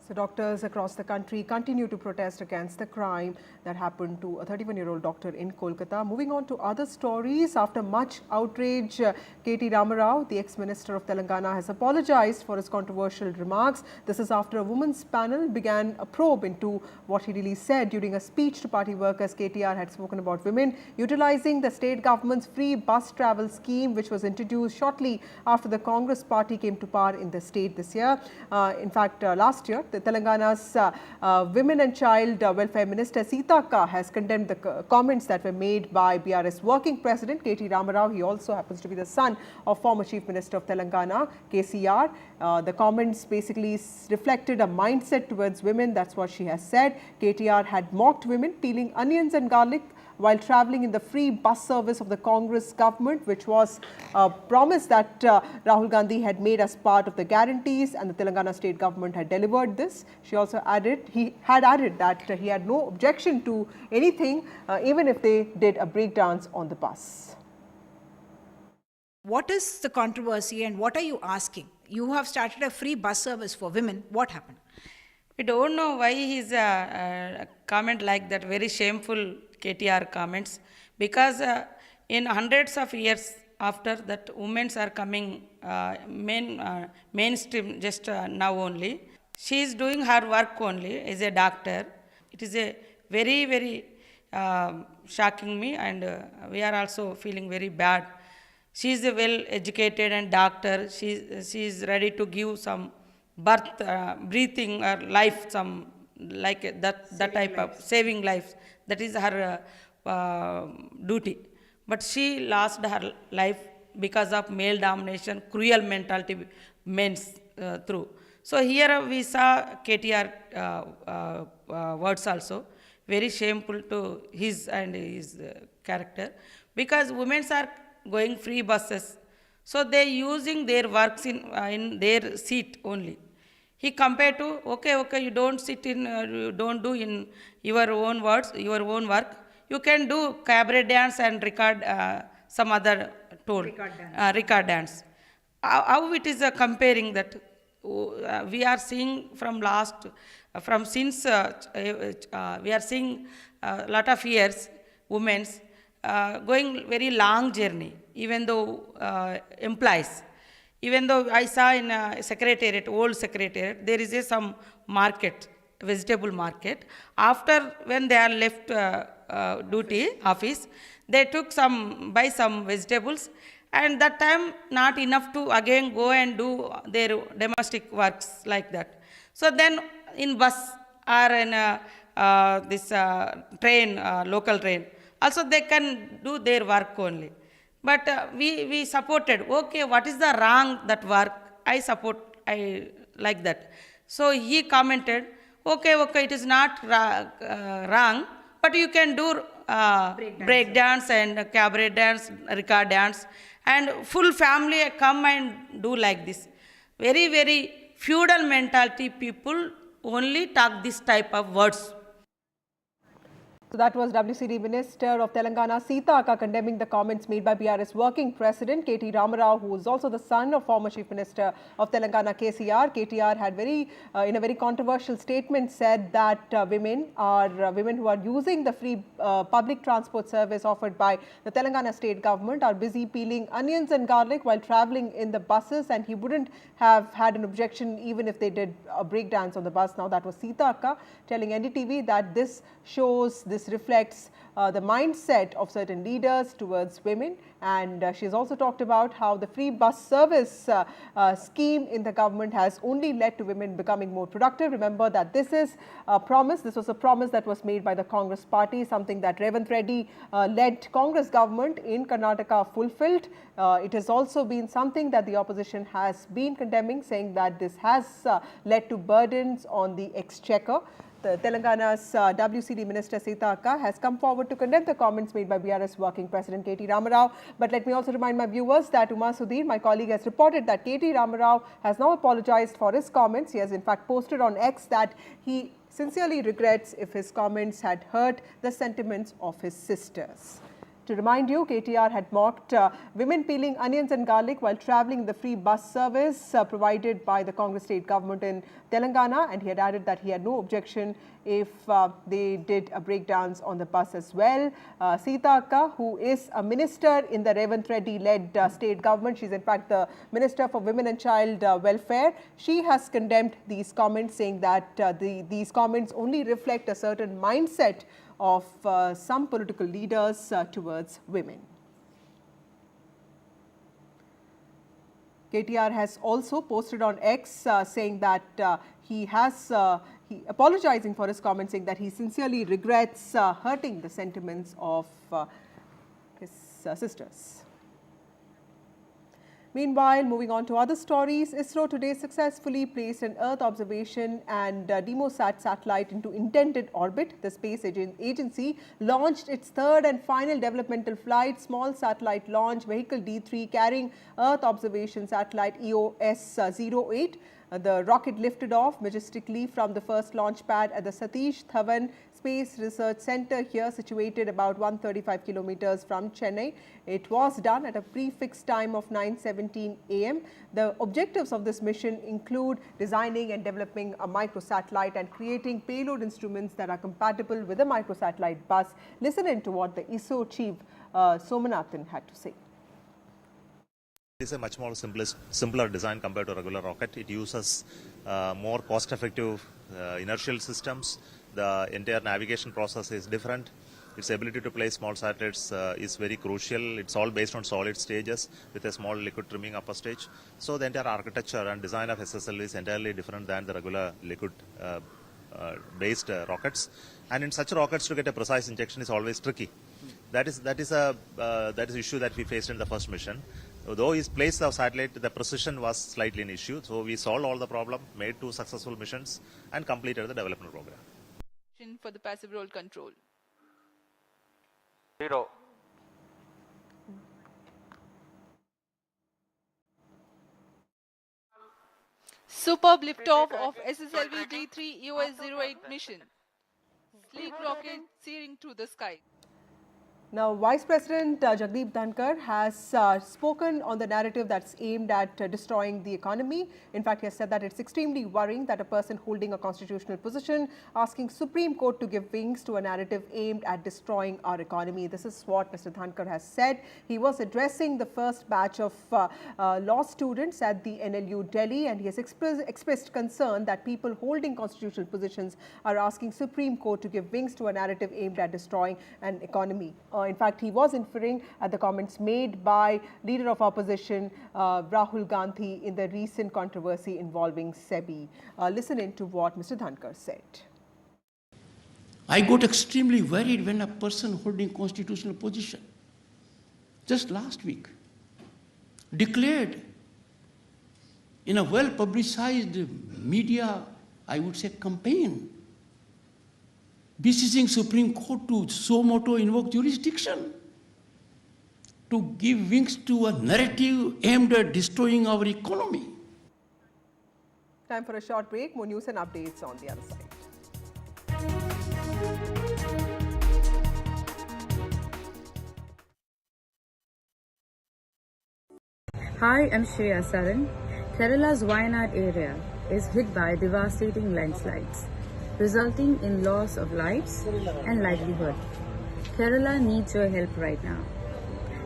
So doctors across the country continue to protest against the crime that happened to a 31-year-old doctor in Kolkata. Moving on to other stories, after much outrage, K.T. Ramarao, the ex-minister of Telangana, has apologized for his controversial remarks. This is after a women's panel began a probe into what he really said during a speech to party workers. KTR had spoken about women utilizing the state government's free bus travel scheme, which was introduced shortly after the Congress party came to power in the state this year. In fact, last year, Telangana's Women and Child Welfare Minister Sitaka has condemned the comments that were made by BRS working president K.T. Ramarao. He also happens to be the son of former Chief Minister of Telangana, KCR. The comments basically reflected a mindset towards women. That's what she has said. KTR had mocked women peeling onions and garlic while travelling in the free bus service of the Congress government, which was a promise that Rahul Gandhi had made as part of the guarantees, and the Telangana state government had delivered this. She also added, he had added that he had no objection to anything, even if they did a breakdance on the bus. What is the controversy and what are you asking? You have started a free bus service for women. What happened? We don't know why his comment like that, very shameful KTR comments, because in hundreds of years after that, women are coming mainstream just now only. She is doing her work only as a doctor. It is a very, very shocking me, and we are also feeling very bad. She is a well-educated and doctor. She is ready to give some birth, breathing or life, some like that type of saving lives. That is her duty. But she lost her life because of male domination, cruel mentality men's through. So here we saw KTR words also, very shameful to his and his character, because women are going free buses, so they using their works in their seat only. He compared to, okay, you don't sit in, you don't do in your own words, your own work. You can do cabaret dance and record some other tool, record dance. How it is comparing that? We are seeing since we are seeing a lot of years, women's going very long journey, even though implies. Even though I saw in secretariat, old secretariat, there is some market, vegetable market. After when they are left duty office, they took buy some vegetables, and that time not enough to again go and do their domestic works like that. So then in bus or in this train, local train, also they can do their work only. But we supported, okay, what is the wrong that work? I support, I like that. So he commented, okay, it is not wrong, but you can do break dance and cabaret dance, record dance, and full family come and do like this. Very, very feudal mentality people only talk this type of words. So that was WCD Minister of Telangana Sita Akka condemning the comments made by BRS Working President K.T. Ramarao, who is also the son of former Chief Minister of Telangana KCR. KTR had in a very controversial statement said that women who are using the free public transport service offered by the Telangana state government are busy peeling onions and garlic while travelling in the buses, and he wouldn't have had an objection even if they did a breakdance on the bus. Now that was Sita Akka telling NDTV that this reflects the mindset of certain leaders towards women, and she's also talked about how the free bus service scheme in the government has only led to women becoming more productive. Remember that this was a promise that was made by the Congress party, something that Revanth Reddy led Congress government in Karnataka fulfilled. It has also been something that the opposition has been condemning, saying that this has led to burdens on the exchequer. The Telangana's WCD Minister Sita Akka has come forward to condemn the comments made by BRS Working President K.T. Ramarao. But let me also remind my viewers that Uma Sudhir, my colleague, has reported that K.T. Ramarao has now apologized for his comments. He has in fact posted on X that he sincerely regrets if his comments had hurt the sentiments of his sisters. To remind you, KTR had mocked women peeling onions and garlic while travelling in the free bus service provided by the Congress state government in Telangana, and he had added that he had no objection if they did a breakdance on the bus as well. Sita Akka, who is a minister in the Revanth Reddy-led state government, she's in fact the Minister for Women and Child Welfare, she has condemned these comments, saying that these comments only reflect a certain mindset of some political leaders towards women. KTR has also posted on X saying that he apologizing for his comments, saying that he sincerely regrets hurting the sentiments of his sisters. Meanwhile, moving on to other stories, ISRO today successfully placed an Earth observation and Demosat satellite into intended orbit. The space agency launched its third and final developmental flight, small satellite launch vehicle D3 carrying Earth observation satellite EOS-08. The rocket lifted off majestically from the first launch pad at the Satish Dhawan Space Research Center here, situated about 135 kilometers from Chennai. It was done at a prefixed time of 9:17 a.m. The objectives of this mission include designing and developing a microsatellite and creating payload instruments that are compatible with a microsatellite bus. Listen in to what the ISRO chief Somanathan had to say. It is a much more simpler design compared to a regular rocket. It uses more cost-effective inertial systems. The entire navigation process is different. Its ability to place small satellites is very crucial. It's all based on solid stages with a small liquid trimming upper stage. So the entire architecture and design of SSL is entirely different than the regular liquid based rockets. And in such rockets, to get a precise injection is always tricky. That is issue that we faced in the first mission. Though he placed the satellite, the precision was slightly an issue. So we solved all the problem, made 2 successful missions, and completed the development program. For the passive role control. 0. Superb liftoff of SSLV-D3 EOS-08 mission. Sleek rocket searing through the sky. Now, Vice President Jagdeep Dhankar has spoken on the narrative that's aimed at destroying the economy. In fact, he has said that it's extremely worrying that a person holding a constitutional position asking Supreme Court to give wings to a narrative aimed at destroying our economy. This is what Mr. Dhankar has said. He was addressing the first batch of law students at the NLU Delhi, and he has expressed concern that people holding constitutional positions are asking Supreme Court to give wings to a narrative aimed at destroying an economy. In fact, he was inferring at the comments made by Leader of Opposition Rahul Gandhi in the recent controversy involving SEBI. Listen in to what Mr. Dhankar said. I got extremely worried when a person holding constitutional position just last week declared in a well-publicized media, I would say, campaign, beseeching Supreme Court to suo motu invoke jurisdiction to give wings to a narrative aimed at destroying our economy. Time for a short break. More news and updates on the other side. Hi, I'm Shreya Saran. Kerala's Wayanad area is hit by devastating landslides, resulting in loss of lives and livelihood. Kerala needs your help right now.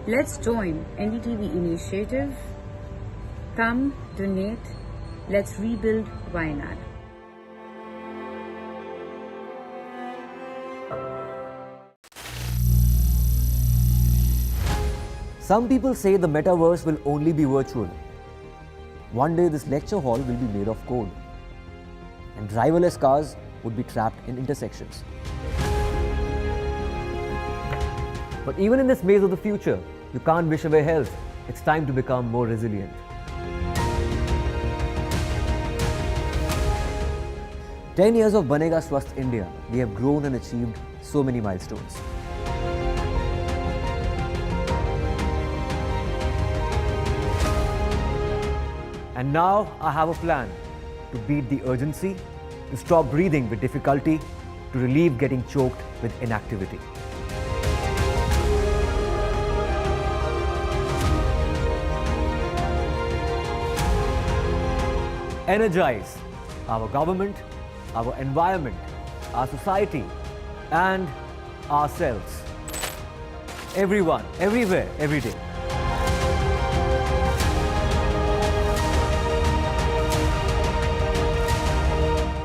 Let's join NDTV initiative. Come, donate. Let's rebuild Wayanad. Some people say the metaverse will only be virtual. One day this lecture hall will be made of code, and driverless cars would be trapped in intersections. But even in this maze of the future, you can't wish away health. It's time to become more resilient. "10 years of Banega Swasth India, we have grown and achieved so many milestones. And now I have a plan to beat the urgency, to stop breathing with difficulty, to relieve getting choked with inactivity. Energize our government, our environment, our society, and ourselves. Everyone, everywhere, every day.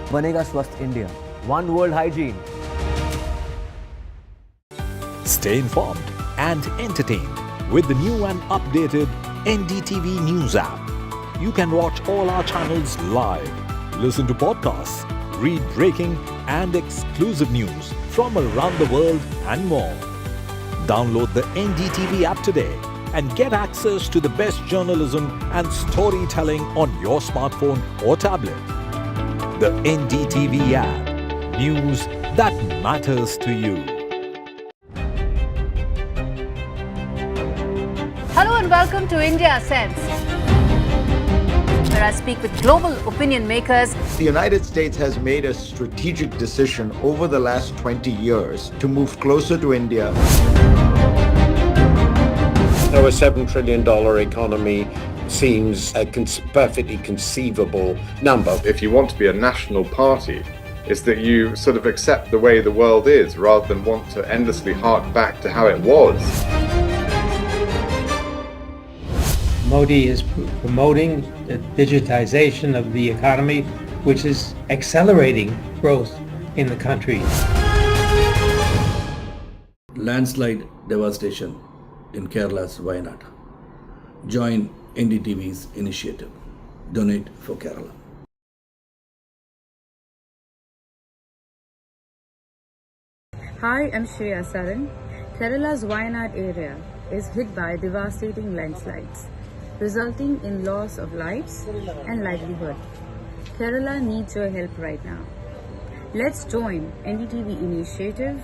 Banega Swasth India. One world hygiene. Stay informed and entertained with the new and updated NDTV News app. You can watch all our channels live, listen to podcasts, read breaking and exclusive news from around the world and more. Download the NDTV app today and get access to the best journalism and storytelling on your smartphone or tablet. The NDTV app. News that matters to you. Hello and welcome to India Sense, where I speak with global opinion makers. The United States has made a strategic decision over the last 20 years to move closer to India. So a $7 trillion economy seems a perfectly conceivable number. If you want to be a national party, it's that you sort of accept the way the world is rather than want to endlessly hark back to how it was. Modi is promoting the digitization of the economy, which is accelerating growth in the country. Landslide devastation in Kerala's Wayanad. Join NDTV's initiative. Donate for Kerala. Hi, I'm Shreya Saran. Kerala's Wayanad area is hit by devastating landslides, resulting in loss of lives and livelihood. Kerala needs your help right now. Let's join NDTV initiative.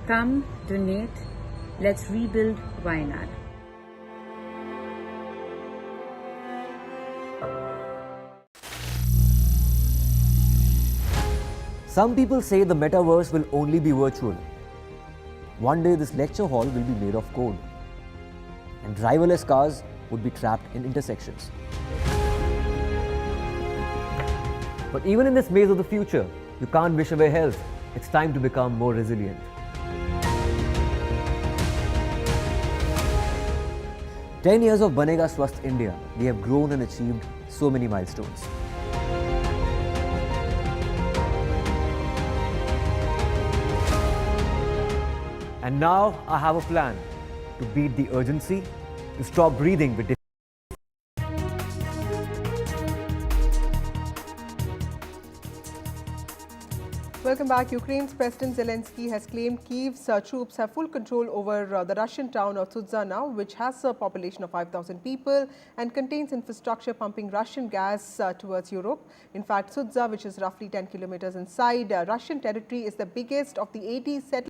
Come, donate. Let's rebuild Wayanad. Some people say the metaverse will only be virtual. One day this lecture hall will be made of code, and driverless cars would be trapped in intersections. But even in this maze of the future, you can't wish away health. It's time to become more resilient. "10 years of Banega Swasth India, we have grown and achieved so many milestones. And now I have a plan to beat the urgency, to stop breathing with Welcome back. Ukraine's President Zelensky has claimed Kyiv's troops have full control over the Russian town of Sudzha now, which has a population of 5,000 people and contains infrastructure pumping Russian gas towards Europe. In fact, Sudzha, which is roughly 10 kilometers inside Russian territory, is the biggest of the 80 settled